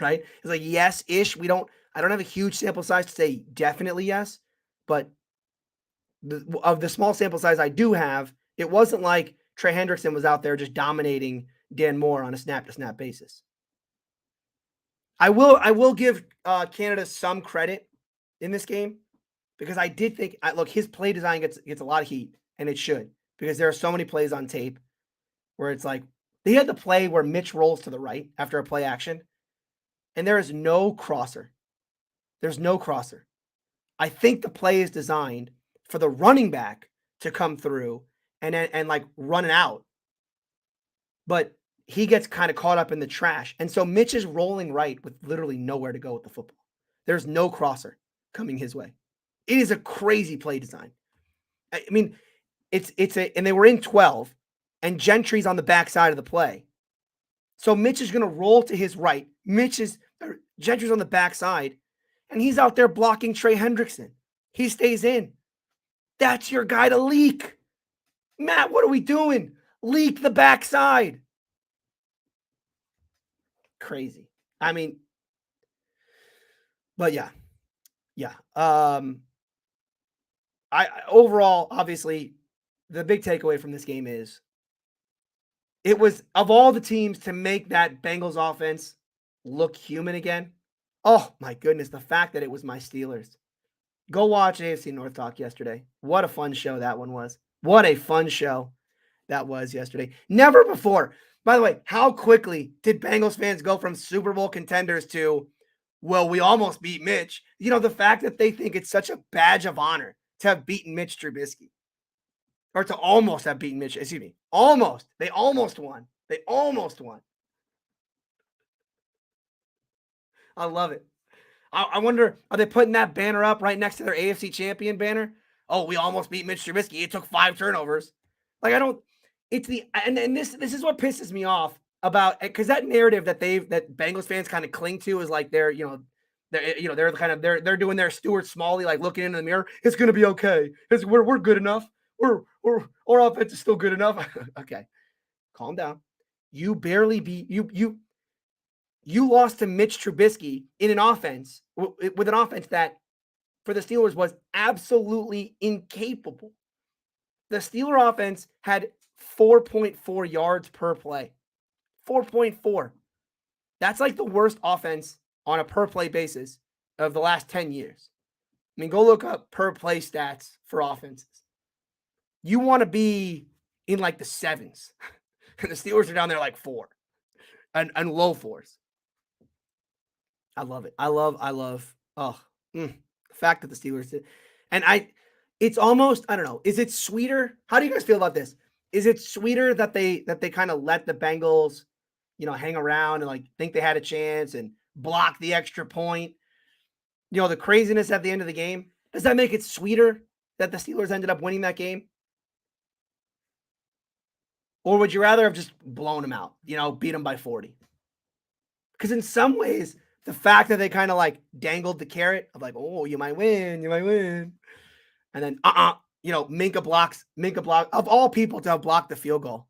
right? It's like, yes, ish. I don't have a huge sample size to say definitely yes, but of the small sample size I do have, it wasn't like Trey Hendrickson was out there just dominating Dan Moore on a snap to snap basis. I will give Canada some credit in this game because I did think, look, his play design gets a lot of heat, and it should, because there are so many plays on tape where it's like they had the play where Mitch rolls to the right after a play action, and there is no crosser. There's no crosser. I think the play is designed for the running back to come through and like run it out, but he gets kind of caught up in the trash. And so Mitch is rolling right with literally nowhere to go with the football. There's no crosser coming his way. It is a crazy play design. I mean, and they were in 12, and Gentry's on the backside of the play. So Mitch is going to roll to his right. Gentry's on the backside, and he's out there blocking Trey Hendrickson. He stays in. That's your guy to leak. Matt, what are we doing? Leak the backside. Crazy. I mean, but yeah. I overall, obviously, the big takeaway from this game is it was, of all the teams to make that Bengals offense look human again. Oh my goodness, the fact that it was my Steelers. Go watch AFC North Talk yesterday. What a fun show that one was. What a fun show that was yesterday. Never before. By the way, how quickly did Bengals fans go from Super Bowl contenders to, well, we almost beat Mitch? You know, the fact that they think it's such a badge of honor to have beaten Mitch Trubisky. Or to almost have beaten Mitch. Excuse me. Almost. They almost won. They almost won. I love it. I wonder, are they putting that banner up right next to their AFC champion banner? Oh, we almost beat Mitch Trubisky. It took 5 turnovers. Like, it's this is what pisses me off about, because that narrative that Bengals fans kind of cling to is like they're doing their Stuart Smalley, like looking into the mirror. It's going to be okay. We're good enough. Our offense is still good enough. Okay. Calm down. You barely beat you lost to Mitch Trubisky in an offense with an offense that for the Steelers was absolutely incapable. The Steeler offense had 4.4 yards per play. 4.4. That's like the worst offense on a per play basis of the last 10 years. I mean, go look up per play stats for offenses. You want to be in like the 7s. And the Steelers are down there like 4 and low 4s. I love it. I love the fact that the Steelers did. And it's almost, I don't know, is it sweeter? How do you guys feel about this? Is it sweeter that they kind of let the Bengals, hang around and like think they had a chance and block the extra point? The craziness at the end of the game. Does that make it sweeter that the Steelers ended up winning that game? Or would you rather have just blown them out, beat them by 40? Because in some ways, the fact that they kind of like dangled the carrot of like, oh, you might win. And then, Minka block of all people to have blocked the field goal.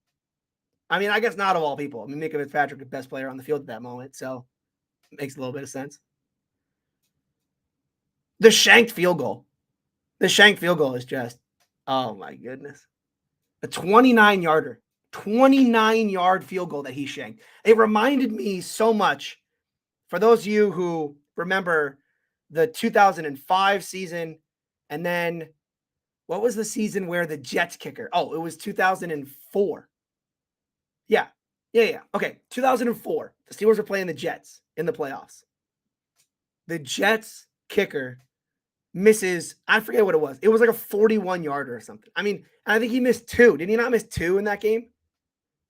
I mean, I guess not of all people. I mean, Minka Fitzpatrick, the best player on the field at that moment. So it makes a little bit of sense. The shanked field goal is just, oh my goodness. A 29-yarder, 29-yard field goal that he shanked. It reminded me so much. For those of you who remember the 2005 season, and then what was the season where the Jets kicker? Oh, it was 2004. Yeah. Okay, 2004. The Steelers were playing the Jets in the playoffs. The Jets kicker misses, I forget what it was. It was like a 41-yarder or something. I mean, I think he missed 2. Did he not miss 2 in that game?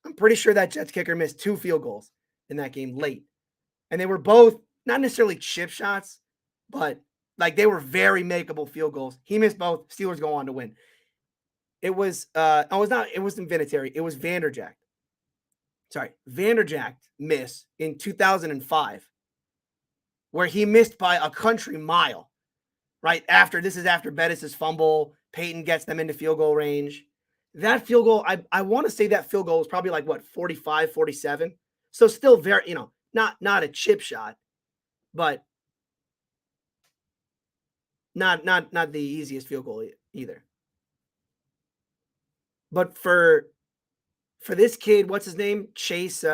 I'm pretty sure that Jets kicker missed 2 field goals in that game late. And they were both not necessarily chip shots, but Like, they were very makeable field goals. He missed both. Steelers go on to win. It was it wasn't Vinatieri. It was Vanderjagt. Sorry, Vanderjagt miss in 2005, where he missed by a country mile. Right after Bettis' fumble, Peyton gets them into field goal range. That field goal, I want to say that field goal was probably like what, 45, 47. So still very, not a chip shot, but not the easiest field goal either. But for this kid, what's his name? Chase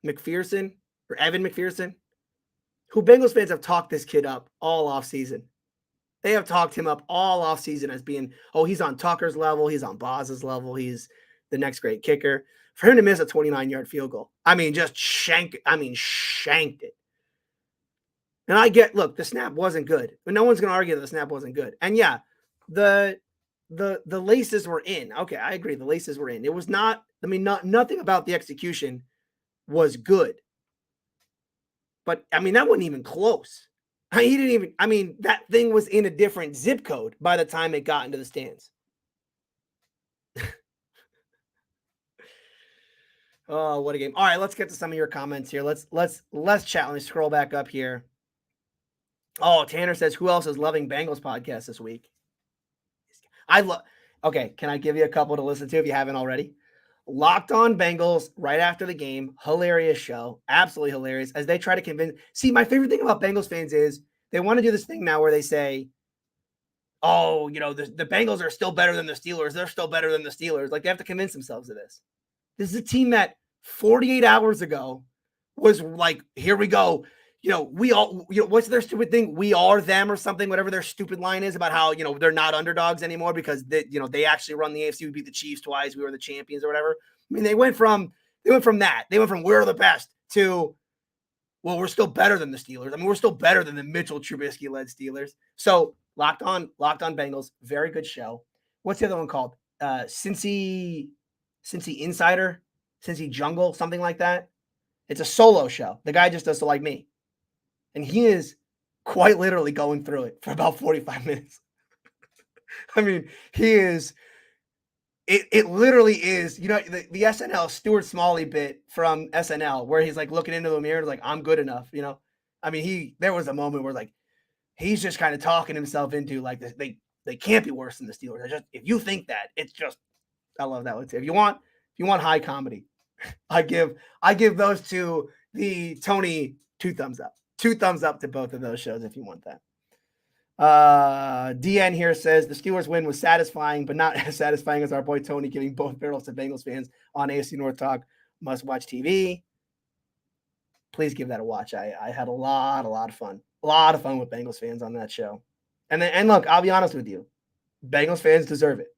McPherson or Evan McPherson, who Bengals fans have talked this kid up all offseason. They have talked him up all offseason as being, he's on Tucker's level, he's on Boz's level, he's the next great kicker. For him to miss a 29-yard field goal, just shanked it. And I get, look, the snap wasn't good, but no one's going to argue that the snap wasn't good. And yeah, the laces were in. Okay, I agree. The laces were in. It was not, nothing about the execution was good. But, that wasn't even close. He didn't even, that thing was in a different zip code by the time it got into the stands. Oh, what a game. All right, let's get to some of your comments here. Let's chat. Let me scroll back up here. Oh, Tanner says, who else is loving Bengals podcast this week? Okay, can I give you a couple to listen to if you haven't already? Locked On Bengals right after the game. Hilarious show. Absolutely hilarious. As they try to convince. See, my favorite thing about Bengals fans is they want to do this thing now where they say, oh, the Bengals are still better than the Steelers. They're still better than the Steelers. Like, they have to convince themselves of this. This is a team that 48 hours ago was like, here we go. We all, what's their stupid thing? We are them or something, whatever their stupid line is about how, they're not underdogs anymore because they actually run the AFC. We beat the Chiefs twice. We were the champions or whatever. They went from that. They went from we're the best to, well, we're still better than the Steelers. We're still better than the Mitchell Trubisky led Steelers. So Locked On Bengals, very good show. What's the other one called? Cincy Insider, Cincy Jungle, something like that. It's a solo show. The guy just does so like me. And he is quite literally going through it for about 45 minutes. He is, it literally is, the SNL Stuart Smalley bit from SNL where he's like looking into the mirror like, I'm good enough, there was a moment where like, he's just kind of talking himself into like this, they can't be worse than the Steelers. If you think that, it's just, I love that one too. If you want high comedy, I give those two the Tony 2 thumbs up. 2 thumbs up to both of those shows if you want that. DN here says the Steelers win was satisfying, but not as satisfying as our boy Tony giving both barrels to Bengals fans on AFC North Talk must-watch TV. Please give that a watch. I had a lot of fun. A lot of fun with Bengals fans on that show. And look, I'll be honest with you. Bengals fans deserve it.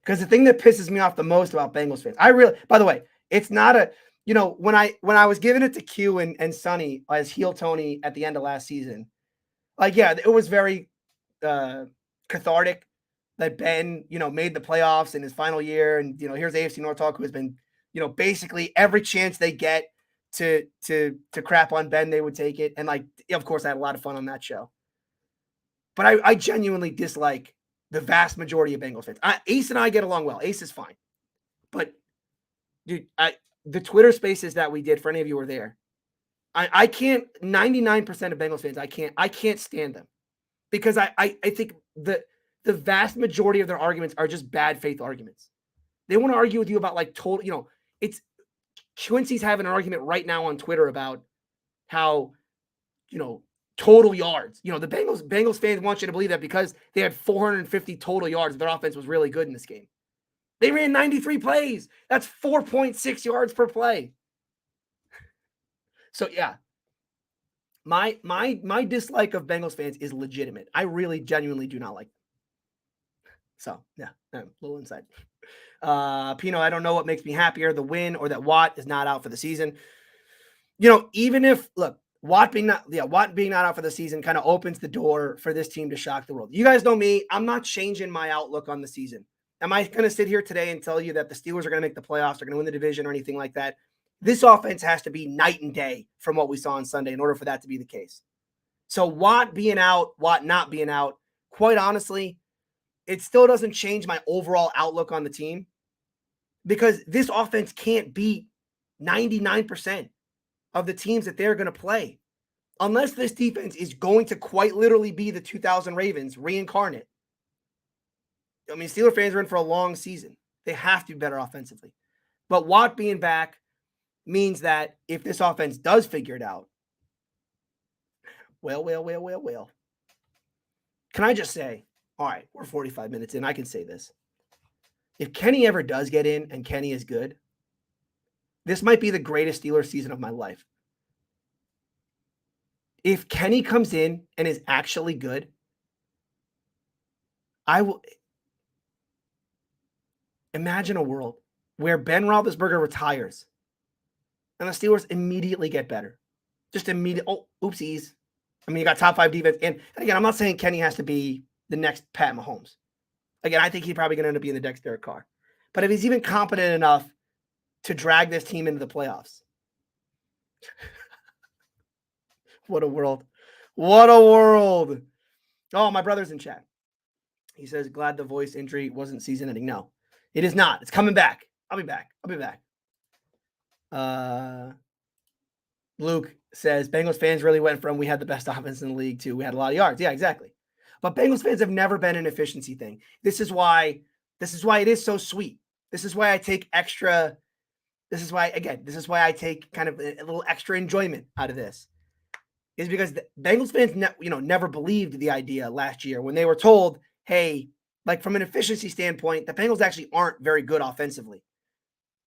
Because the thing that pisses me off the most about Bengals fans, by the way, it's not a, when I was giving it to Q and Sonny as heel Tony at the end of last season, like, yeah, it was very cathartic that Ben, made the playoffs in his final year. And, here's AFC North Talk, who has been, basically every chance they get to crap on Ben, they would take it. And like, of course, I had a lot of fun on that show. But I genuinely dislike the vast majority of Bengals fans. Ace and I get along well. Ace is fine. But, dude, the Twitter spaces that we did, for any of you who were there, I can't, 99% of Bengals fans, I can't stand them. Because I think the vast majority of their arguments are just bad faith arguments. They want to argue with you about like total, it's Quincy's having an argument right now on Twitter about how, total yards. The Bengals fans want you to believe that because they had 450 total yards, their offense was really good in this game. They ran 93 plays. That's 4.6 yards per play. So yeah, my dislike of Bengals fans is legitimate. I really genuinely do not like them. So yeah, a little insight. Pino, I don't know what makes me happier, the win or that Watt is not out for the season. Even if, look, Watt being not out for the season kind of opens the door for this team to shock the world. You guys know me. I'm not changing my outlook on the season. Am I going to sit here today and tell you that the Steelers are going to make the playoffs, they're going to win the division or anything like that? This offense has to be night and day from what we saw on Sunday in order for that to be the case. So Watt being out, Watt not being out, quite honestly, it still doesn't change my overall outlook on the team because this offense can't beat 99% of the teams that they're going to play. Unless this defense is going to quite literally be the 2000 Ravens reincarnate. I mean, Steeler fans are in for a long season. They have to be better offensively. But Watt being back means that if this offense does figure it out, well. Can I just say, all right, we're 45 minutes in. I can say this. If Kenny ever does get in and Kenny is good, this might be the greatest Steelers season of my life. If Kenny comes in and is actually good, I will imagine a world where Ben Roethlisberger retires and the Steelers immediately get better. Just immediate. Oh, oopsies. I mean, you got top 5 defense. And again, I'm not saying Kenny has to be the next Pat Mahomes. Again, I think he's probably going to end up being the next Derek Carr. But if he's even competent enough to drag this team into the playoffs. What a world. What a world. Oh, my brother's in chat. He says, glad the voice injury wasn't season ending. No, it is not. It's coming back. I'll be back. Luke says, Bengals fans really went from we had the best offense in the league to we had a lot of yards. Yeah, exactly. But Bengals fans have never been an efficiency thing. This is why it is so sweet. This is why I take extra. This is why I take kind of a little extra enjoyment out of this. Is because the Bengals fans, never believed the idea last year when they were told, hey, like from an efficiency standpoint, the Bengals actually aren't very good offensively.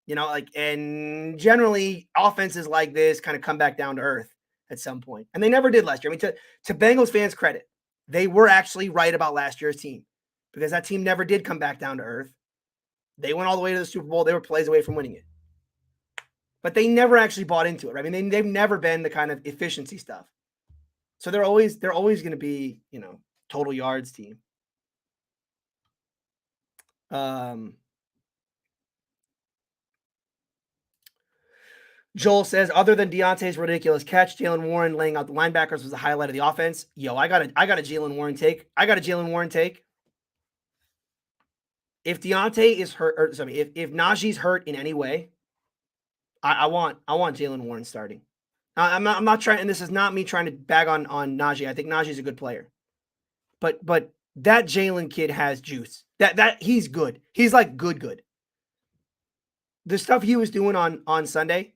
And generally offenses like this kind of come back down to earth at some point. And they never did last year. I mean, to Bengals fans' credit, they were actually right about last year's team because that team never did come back down to earth. They went all the way to the Super Bowl. They were plays away from winning it. But they never actually bought into it. Right? I mean, they've never been the kind of efficiency stuff. So they're always going to be, total yards team. Joel says, other than Deontay's ridiculous catch, Jaylen Warren laying out the linebackers was the highlight of the offense. Yo, I got a Jaylen Warren take. If Deontay is hurt, if Najee's hurt in any way, I want Jaylen Warren starting. I'm not trying, and this is not me trying to bag on Najee. I think Najee's a good player. But that Jaylen kid has juice. That he's good. He's like good. The stuff he was doing on Sunday,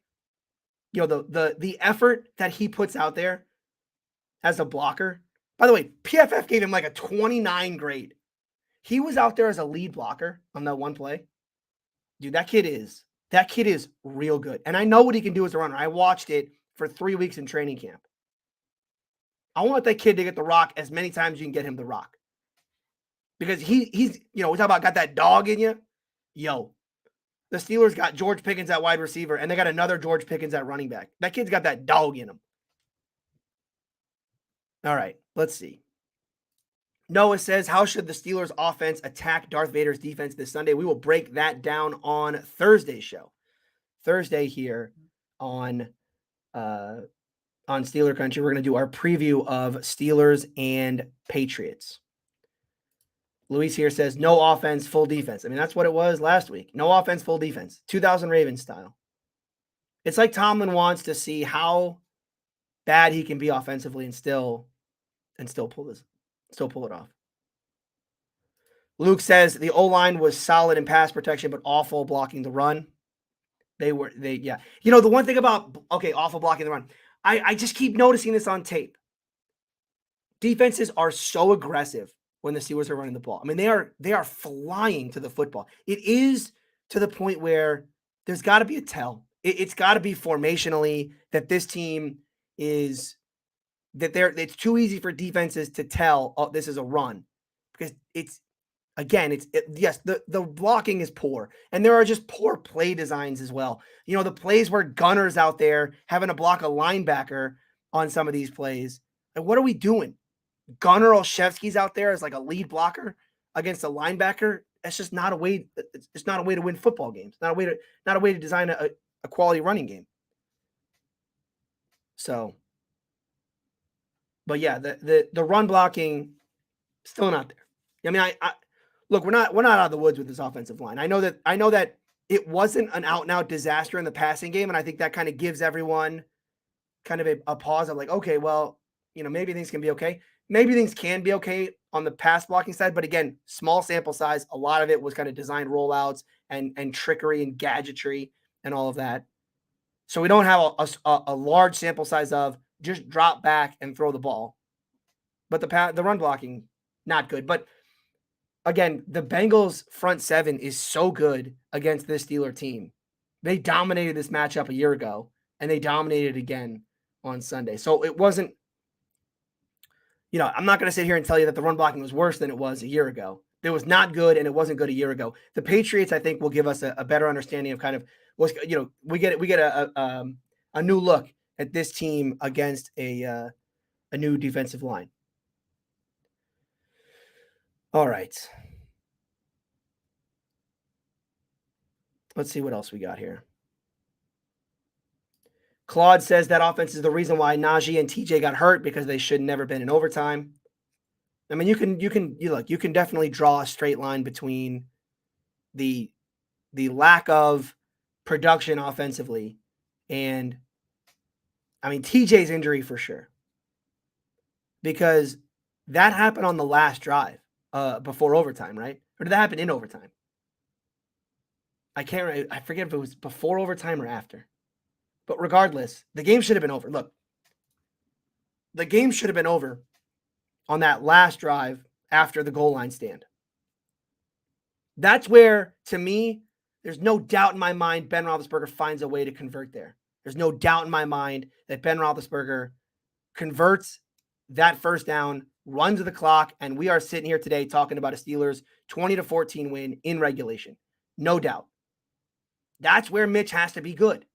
the effort that he puts out there as a blocker. By the way, PFF gave him like a 29 grade. He was out there as a lead blocker on that one play. Dude, that kid is real good. And I know what he can do as a runner. I watched it for 3 weeks in training camp. I want that kid to get the rock as many times you can get him the rock. Because he's, we talk about got that dog in you. Yo, the Steelers got George Pickens at wide receiver, and they got another George Pickens at running back. That kid's got that dog in him. All right, let's see. Noah says, how should the Steelers offense attack Darth Vader's defense this Sunday? We will break that down on Thursday's show. Thursday here on Steeler Country, we're going to do our preview of Steelers and Patriots. Luis here says, no offense, full defense. I mean, that's what it was last week. No offense, full defense. 2000 Ravens style. It's like Tomlin wants to see how bad he can be offensively and still pull it off. Luke says the O-line was solid in pass protection, but awful blocking the run. The one thing about, awful blocking the run. I just keep noticing this on tape. Defenses are so aggressive when the Steelers are running the ball. I mean, they are flying to the football. It is to the point where there's got to be a tell. It's got to be formationally that this team is it's too easy for defenses to tell, oh, this is a run, because the blocking is poor, and there are just poor play designs as well. The plays where Gunner's out there having to block a linebacker on some of these plays. Like, what are we doing? Gunnar Olszewski's out there as like a lead blocker against a linebacker. That's just not a way. It's not a way to win football games. Not a way to design a quality running game. So But yeah, the run blocking still not there. I mean, I look, we're not out of the woods with this offensive line. I know that it wasn't an out and out disaster in the passing game, and I think that kind of gives everyone kind of a pause of like, okay, well, maybe things can be okay. Maybe things can be okay on the pass blocking side, but again, small sample size. A lot of it was kind of designed rollouts and trickery and gadgetry and all of that. So we don't have a large sample size of just drop back and throw the ball. But the run blocking, not good. But again, the Bengals front seven is so good against this Steeler team. They dominated this matchup a year ago, and they dominated again on Sunday. So it wasn't, I'm not going to sit here and tell you that the run blocking was worse than it was a year ago. It was not good, and it wasn't good a year ago. The Patriots, I think, will give us a better understanding of kind of what's, we get a new look at this team against a new defensive line. All right. Let's see what else we got here. Claude says that offense is the reason why Najee and TJ got hurt because they should never been in overtime. I mean, you can definitely draw a straight line between the lack of production offensively and, I mean, TJ's injury for sure, because that happened on the last drive before overtime, right? Or did that happen in overtime? I forget if it was before overtime or after. But regardless, the game should have been over. Look, the game should have been over on that last drive after the goal line stand. That's where, to me, there's no doubt in my mind Ben Roethlisberger finds a way to convert there. There's no doubt in my mind that Ben Roethlisberger converts that first down, runs the clock, and we are sitting here today talking about a Steelers 20-14 win in regulation. No doubt. That's where Mitch has to be good.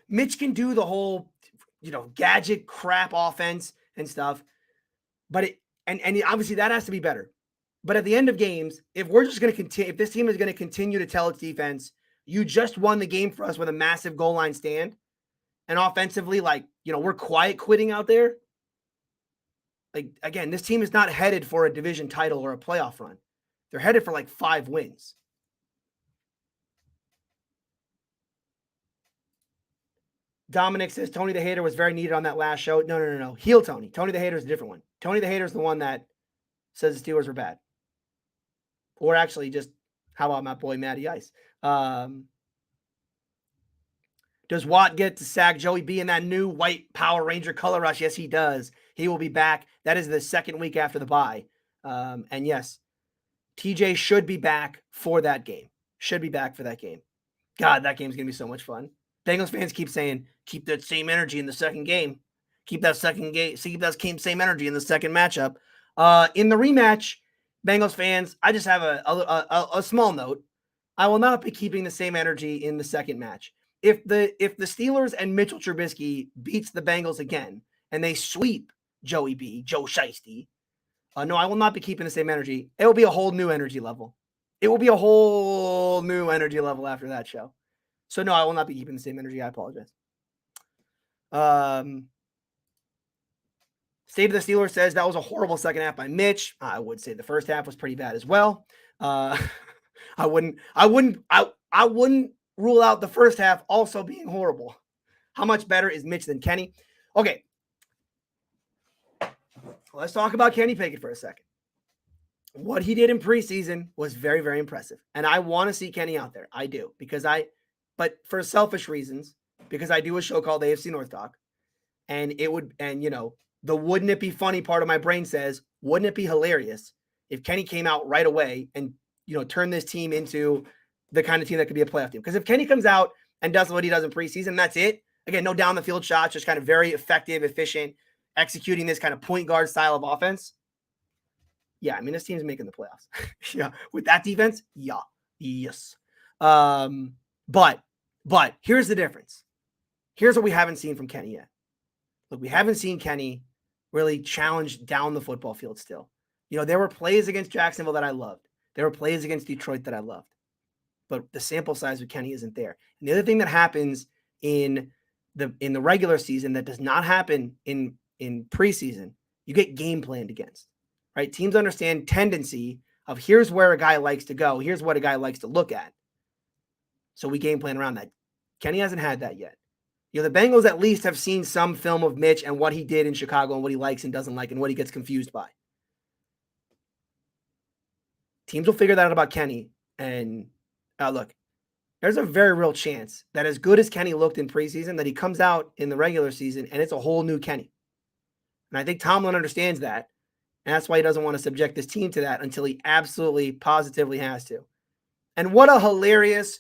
Mitch can do the whole, gadget crap offense and stuff, but and obviously that has to be better. But at the end of games, if we're just going to continue, if this team is going to continue to tell its defense, you just won the game for us with a massive goal line stand, and offensively, we're quiet quitting out there. Like, again, this team is not headed for a division title or a playoff run. They're headed for 5 wins. Dominic says Tony the Hater was very needed on that last show. No. Heel Tony. Tony the Hater is a different one. Tony the Hater is the one that says the Steelers were bad. Or actually just, how about my boy Matty Ice? Does Watt get to sack Joey B in that new white Power Ranger color rush? Yes, he does. He will be back. That is the second week after the bye. And yes, TJ should be back for that game. Should be back for that game. God, that game's going to be so much fun. Bengals fans keep saying, keep that same energy in the second game. Keep that same energy in the second matchup. In the rematch, Bengals fans, I just have a small note. I will not be keeping the same energy in the second match. If the Steelers and Mitchell Trubisky beats the Bengals again and they sweep Joey B, Joe Shiesty, no, I will not be keeping the same energy. It will be a whole new energy level. It will be a whole new energy level after that show. So no, I will not be keeping the same energy. I apologize. State of the Steelers says that was a horrible second half by Mitch. I would say the first half was pretty bad as well. I wouldn't rule out the first half also being horrible. How much better is Mitch than Kenny? Okay. Let's talk about Kenny Pickett for a second. What he did in preseason was very, very impressive. And I want to see Kenny out there. I do. But for selfish reasons, because I do a show called AFC North Talk. And the wouldn't it be funny part of my brain says, wouldn't it be hilarious if Kenny came out right away and, turned this team into the kind of team that could be a playoff team? Because if Kenny comes out and does what he does in preseason, that's it. Again, no down the field shots, just kind of very effective, efficient, executing this kind of point guard style of offense. Yeah, I mean, this team's making the playoffs. Yeah, with that defense, yeah, yes. But here's the difference. Here's what we haven't seen from Kenny yet. Look, we haven't seen Kenny really challenge down the football field still. There were plays against Jacksonville that I loved. There were plays against Detroit that I loved. But the sample size with Kenny isn't there. And the other thing that happens in the regular season that does not happen in in preseason, you get game planned against, right? Teams understand tendency of here's where a guy likes to go. Here's what a guy likes to look at. So we game plan around that. Kenny hasn't had that yet. The Bengals at least have seen some film of Mitch and what he did in Chicago and what he likes and doesn't like and what he gets confused by. Teams will figure that out about Kenny. And look, there's a very real chance that as good as Kenny looked in preseason, that he comes out in the regular season and it's a whole new Kenny. And I think Tomlin understands that. And that's why he doesn't want to subject this team to that until he absolutely, positively has to. And what a hilarious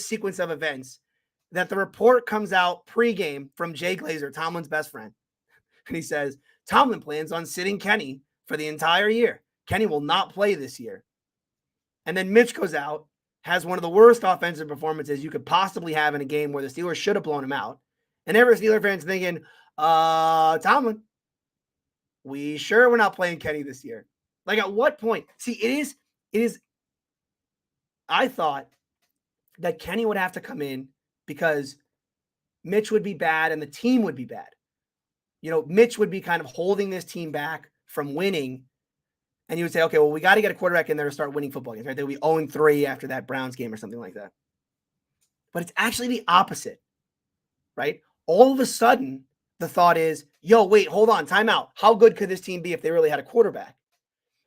sequence of events that the report comes out pregame from Jay Glazer, Tomlin's best friend. And he says, Tomlin plans on sitting Kenny for the entire year. Kenny will not play this year. And then Mitch goes out, has one of the worst offensive performances you could possibly have in a game where the Steelers should have blown him out. And every Steeler fan's thinking, Tomlin, we sure we're not playing Kenny this year. Like at what point? See, it is, I thought that Kenny would have to come in because Mitch would be bad and the team would be bad. Mitch would be kind of holding this team back from winning. And you would say, okay, well, we got to get a quarterback in there to start winning football games, right? They'll be 0-3 after that Browns game or something like that. But it's actually the opposite, right? All of a sudden, the thought is, yo, wait, hold on, time out. How good could this team be if they really had a quarterback?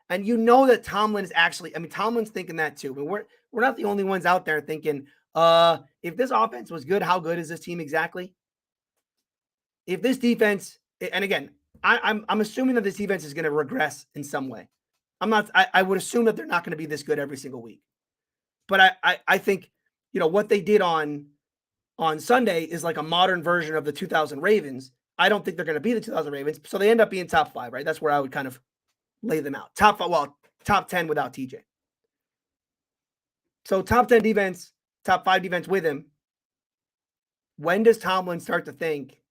And you know that Tomlin is actually, Tomlin's thinking that too. We're not the only ones out there thinking, if this offense was good, how good is this team exactly? If this defense, and again, I'm assuming that this defense is going to regress in some way. I would assume that they're not going to be this good every single week. But I think, what they did on Sunday is like a modern version of the 2000 Ravens. I don't think they're going to be the 2000 Ravens. So they end up being top 5, right? That's where I would kind of lay them out. Top 10 without TJ. So top 10 defense, top 5 defense with him. When does Tomlin start to think,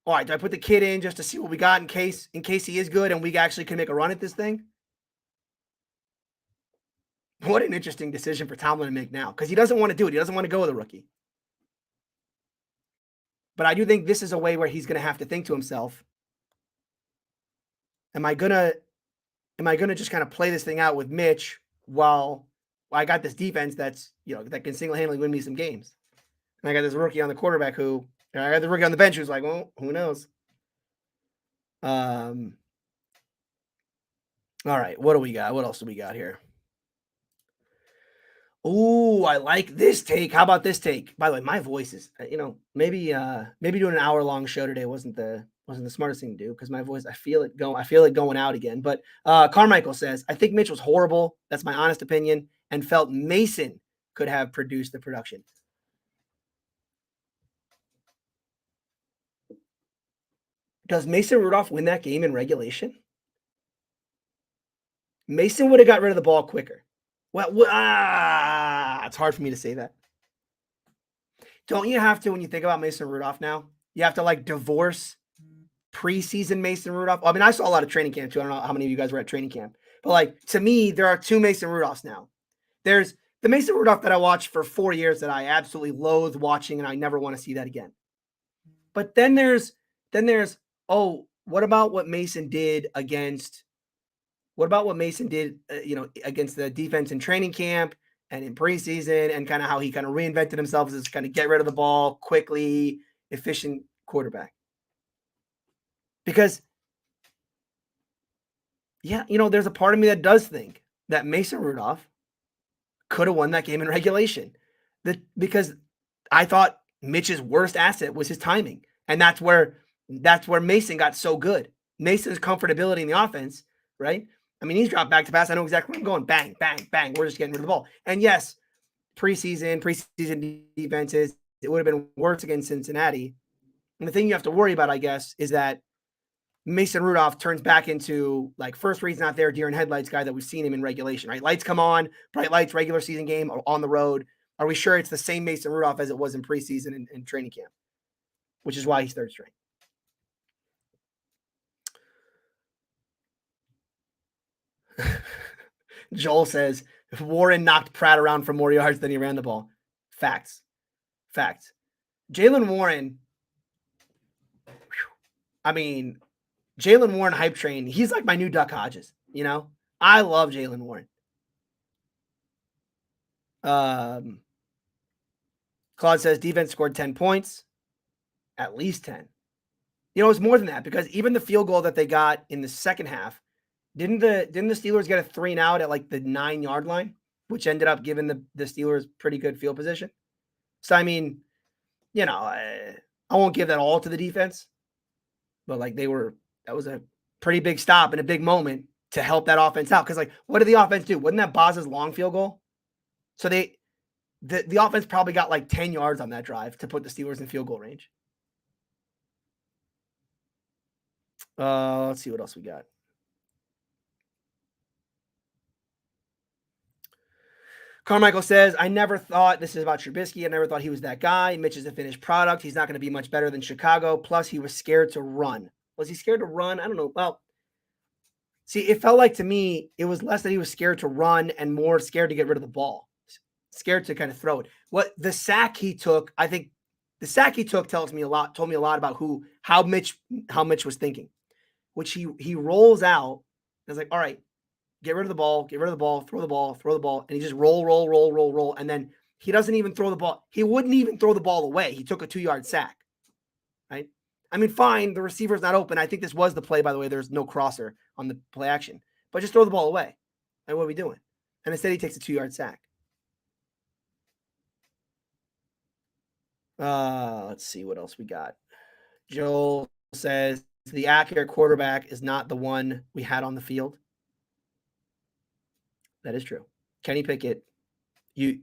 all right, do I put the kid in just to see what we got in case he is good and we actually can make a run at this thing? What an interesting decision for Tomlin to make now, because he doesn't want to do it. He doesn't want to go with a rookie. But I do think this is a way where he's going to have to think to himself, am I gonna just kind of play this thing out with Mitch while I got this defense that's, that can single-handedly win me some games? And I got this rookie on the quarterback I got the rookie on the bench who's like, well, who knows? All right, what do we got? What else do we got here? Oh, I like this take. How about this take? By the way, my voice is, maybe doing an hour-long show today wasn't the smartest thing to do because my voice, I feel it going out again. But Carmichael says, I think Mitch was horrible. That's my honest opinion, and felt Mason could have produced the production. Does Mason Rudolph win that game in regulation? Mason would have got rid of the ball quicker. Well, it's hard for me to say that. Don't you have to, when you think about Mason Rudolph now, you have to divorce preseason Mason Rudolph? I saw a lot of training camp too. I don't know how many of you guys were at training camp. But to me, there are 2 Mason Rudolphs now. There's the Mason Rudolph that I watched for 4 years that I absolutely loathe watching and I never want to see that again. But then there's what about what Mason did against against the defense in training camp and in preseason, and kind of how he kind of reinvented himself as this kind of get rid of the ball quickly, efficient quarterback. Because, there's a part of me that does think that Mason Rudolph could have won that game in regulation. Because I thought Mitch's worst asset was his timing. And that's where Mason got so good. Mason's comfortability in the offense, right? He's dropped back to pass. I know exactly where I'm going. Bang, bang, bang. We're just getting rid of the ball. And yes, preseason defenses, it would have been worse against Cincinnati. And the thing you have to worry about, I guess, is that Mason Rudolph turns back into first read's not there, deer in headlights guy that we've seen him in regulation, right? Lights come on, bright lights, regular season game on the road. Are we sure it's the same Mason Rudolph as it was in preseason and training camp? Which is why he's third string. Joel says, Warren knocked Pratt around for more yards than he ran the ball. Facts. Jaylen Warren, I mean, Jaylen Warren hype train, he's like my new Duck Hodges, you know? I love Jaylen Warren. Claude says defense scored 10 points, at least 10. You know, it was more than that because even the field goal that they got in the second half, didn't the Steelers get a 3-and-out at like the 9-yard line, which ended up giving the Steelers pretty good field position? So, I mean, you know, I won't give that all to the defense, but like that was a pretty big stop and a big moment to help that offense out. Because like, what did the offense do? Wasn't that Boz's long field goal? So the offense probably got like 10 yards on that drive to put the Steelers in field goal range. Let's see what else we got. Carmichael says, I never thought, this is about Trubisky, I never thought he was that guy. Mitch is a finished product. He's not going to be much better than Chicago. Plus, he was scared to run. Was he scared to run? I don't know. Well, see, it felt like to me, it was less that he was scared to run and more scared to get rid of the ball. Scared to kind of throw it. What the sack he took, I think the sack he took told me a lot about how Mitch was thinking, which he rolls out. I was like, all right, get rid of the ball, throw the ball. And he just roll. And then he doesn't even throw the ball. He wouldn't even throw the ball away. He took a 2-yard sack, right? I mean, fine, the receiver's not open. I think this was the play, by the way. There's no crosser on the play action. But just throw the ball away. Like, what are we doing? And instead he takes a 2-yard sack. Let's see what else we got. Joel says the accurate quarterback is not the one we had on the field. That is true. Kenny Pickett, I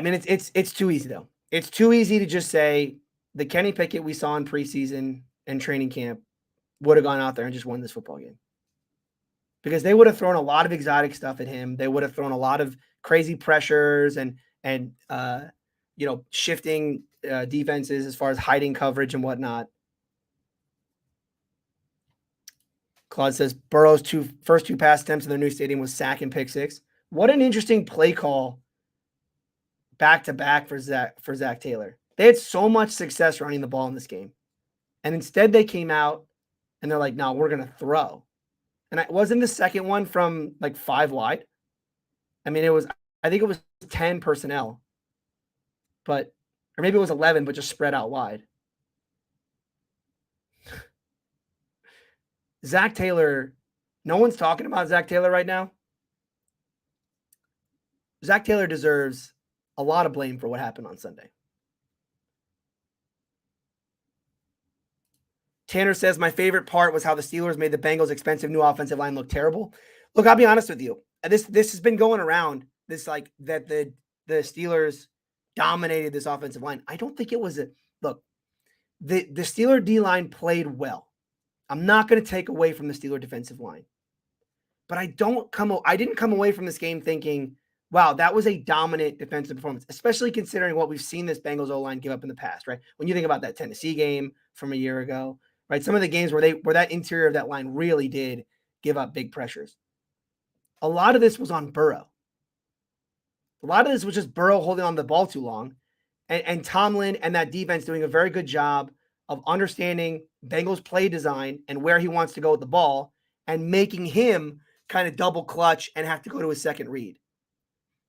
mean, it's too easy though. It's too easy to just say the Kenny Pickett we saw in preseason and training camp would have gone out there and just won this football game. Because they would have thrown a lot of exotic stuff at him. They would have thrown a lot of crazy pressures and shifting defenses as far as hiding coverage and whatnot. Claude says Burrow's first two pass attempts in their new stadium was sack and pick six. What an interesting play call back-to-back for Zach Taylor. They had so much success running the ball in this game. And instead they came out and they're like, no, we're going to throw. And it wasn't the second one from like 5 wide. I mean, I think it was 10 personnel. Or maybe it was 11, but just spread out wide. Zach Taylor, no one's talking about Zach Taylor right now. Zach Taylor deserves a lot of blame for what happened on Sunday. Tanner says, my favorite part was how the Steelers made the Bengals' expensive new offensive line look terrible. Look, I'll be honest with you. This has been going around, this like that the Steelers dominated this offensive line. I don't think it was look, the Steeler D-line played well. I'm not going to take away from the Steeler defensive line. But I didn't come away from this game thinking, wow, that was a dominant defensive performance, especially considering what we've seen this Bengals O-line give up in the past, right? When you think about that Tennessee game from a year ago, right? Some of the games where that interior of that line really did give up big pressures. A lot of this was on Burrow. A lot of this was just Burrow holding on to the ball too long, and Tomlin and that defense doing a very good job of understanding Bengals play design and where he wants to go with the ball and making him kind of double clutch and have to go to his second read.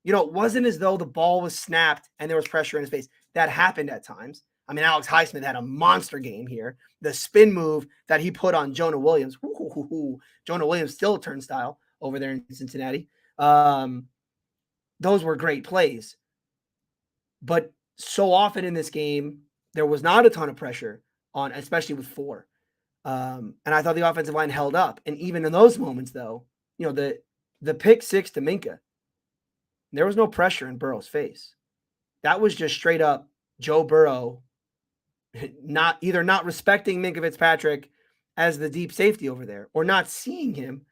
You know, it wasn't as though the ball was snapped and there was pressure in his face. That happened at times. I mean, Alex Highsmith had a monster game here. The spin move that he put on Jonah Williams. Jonah Williams still a turnstile over there in Cincinnati. Those were great plays. But so often in this game, there was not a ton of pressure on, especially with 4. And I thought the offensive line held up. And even in those moments, though, you know, the pick 6 to Minka, there was no pressure in Burrow's face. That was just straight up Joe Burrow not respecting Minka Fitzpatrick as the deep safety over there, or not seeing him,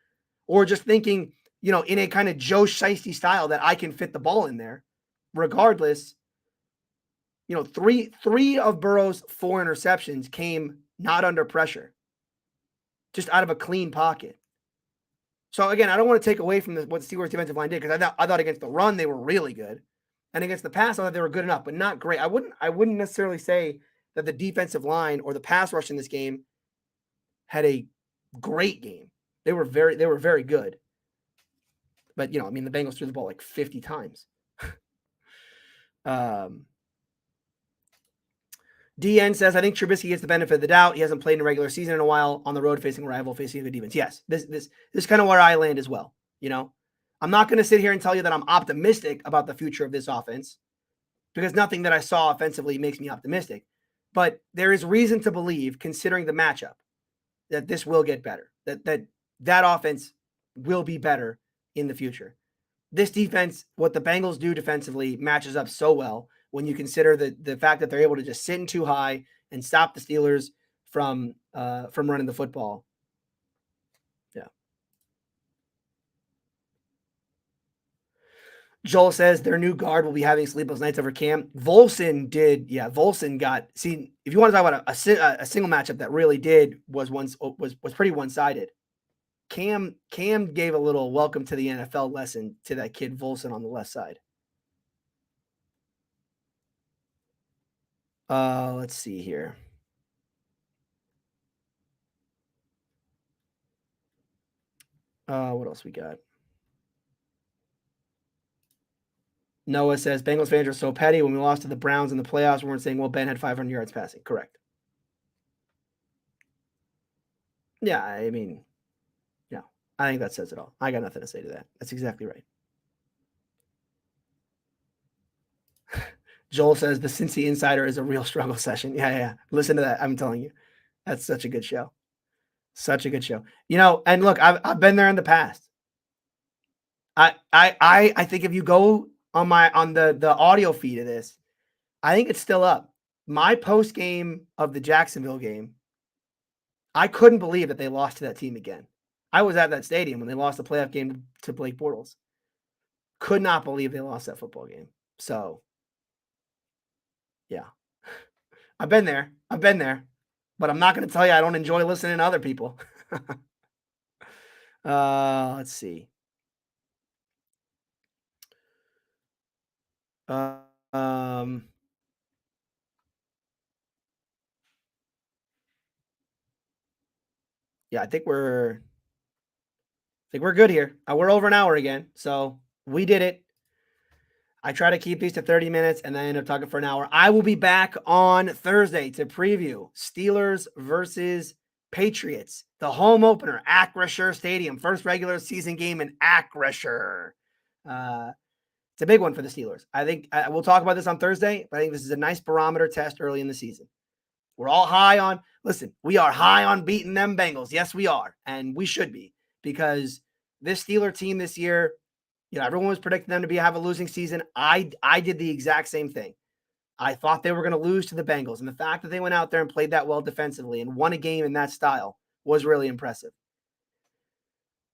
or just thinking, you know, in a kind of Joe Shiesty style that I can fit the ball in there. Regardless, you know, three of Burrow's 4 interceptions came not under pressure, just out of a clean pocket. So again, I don't want to take away from what the Steelers defensive line did, because I thought against the run they were really good, and against the pass I thought they were good enough, but not great. I wouldn't necessarily say that the defensive line or the pass rush in this game had a great game. They were very good. But, the Bengals threw the ball like 50 times. DN says, I think Trubisky gets the benefit of the doubt. He hasn't played in a regular season in a while, on the road facing a rival, facing a good defense. Yes, this is kind of where I land as well. I'm not going to sit here and tell you that I'm optimistic about the future of this offense, because nothing that I saw offensively makes me optimistic. But there is reason to believe, considering the matchup, that this will get better, that offense will be better in the future. This defense, what the Bengals do defensively, matches up so well when you consider the fact that they're able to just sit in too high and stop the Steelers from running the football. Yeah. Joel says their new guard will be having sleepless nights over Cam. Volson did. Yeah, Volson got. See, if you want to talk about a single matchup that really was pretty one-sided. Cam gave a little welcome to the NFL lesson to that kid Volson on the left side. Let's see here. What else we got? Noah says Bengals fans are so petty. When we lost to the Browns in the playoffs, we weren't saying, well, Ben had 500 yards passing. Correct. Yeah, I mean, yeah, I think that says it all. I got nothing to say to that. That's exactly right. Joel says the Cincy Insider is a real struggle session. Yeah. Listen to that. I'm telling you, that's such a good show. Such a good show. And look, I've been there in the past. I think if you go on the audio feed of this, I think it's still up. My post game of the Jacksonville game, I couldn't believe that they lost to that team again. I was at that stadium when they lost the playoff game to Blake Bortles. Could not believe they lost that football game. So, yeah. I've been there. But I'm not going to tell you I don't enjoy listening to other people. Let's see. Yeah, I think we're good here. We're over an hour again, so we did it. I try to keep these to 30 minutes, and then I end up talking for an hour. I will be back on Thursday to preview Steelers versus Patriots, the home opener, Acrisure Stadium, first regular season game in Acrisure. It's a big one for the Steelers. I think we'll talk about this on Thursday, but I think this is a nice barometer test early in the season. We're all high on, listen, we are high on beating them Bengals. Yes, we are. And we should be, because this Steeler team this year, everyone was predicting them to have a losing season. I did the exact same thing. I thought they were going to lose to the Bengals. And the fact that they went out there and played that well defensively and won a game in that style was really impressive.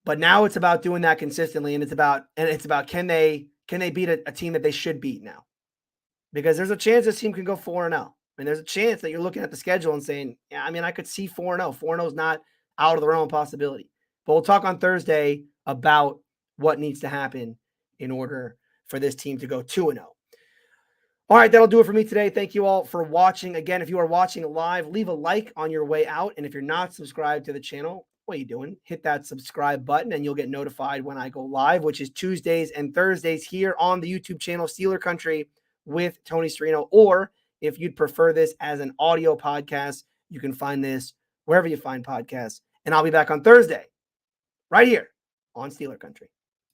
But now it's about doing that consistently. And it's about can they beat a team that they should beat now? Because there's a chance this team can go 4-0. And there's a chance that you're looking at the schedule and saying, yeah, I could see 4-0. 4-0 is not out of the realm of possibility. But we'll talk on Thursday about what needs to happen in order for this team to go 2-0. All right, that'll do it for me today. Thank you all for watching. Again, if you are watching live, leave a like on your way out. And if you're not subscribed to the channel, what are you doing? Hit that subscribe button and you'll get notified when I go live, which is Tuesdays and Thursdays here on the YouTube channel Steeler Country with Tony Serino. Or if you'd prefer this as an audio podcast, you can find this wherever you find podcasts. And I'll be back on Thursday right here on Steeler Country.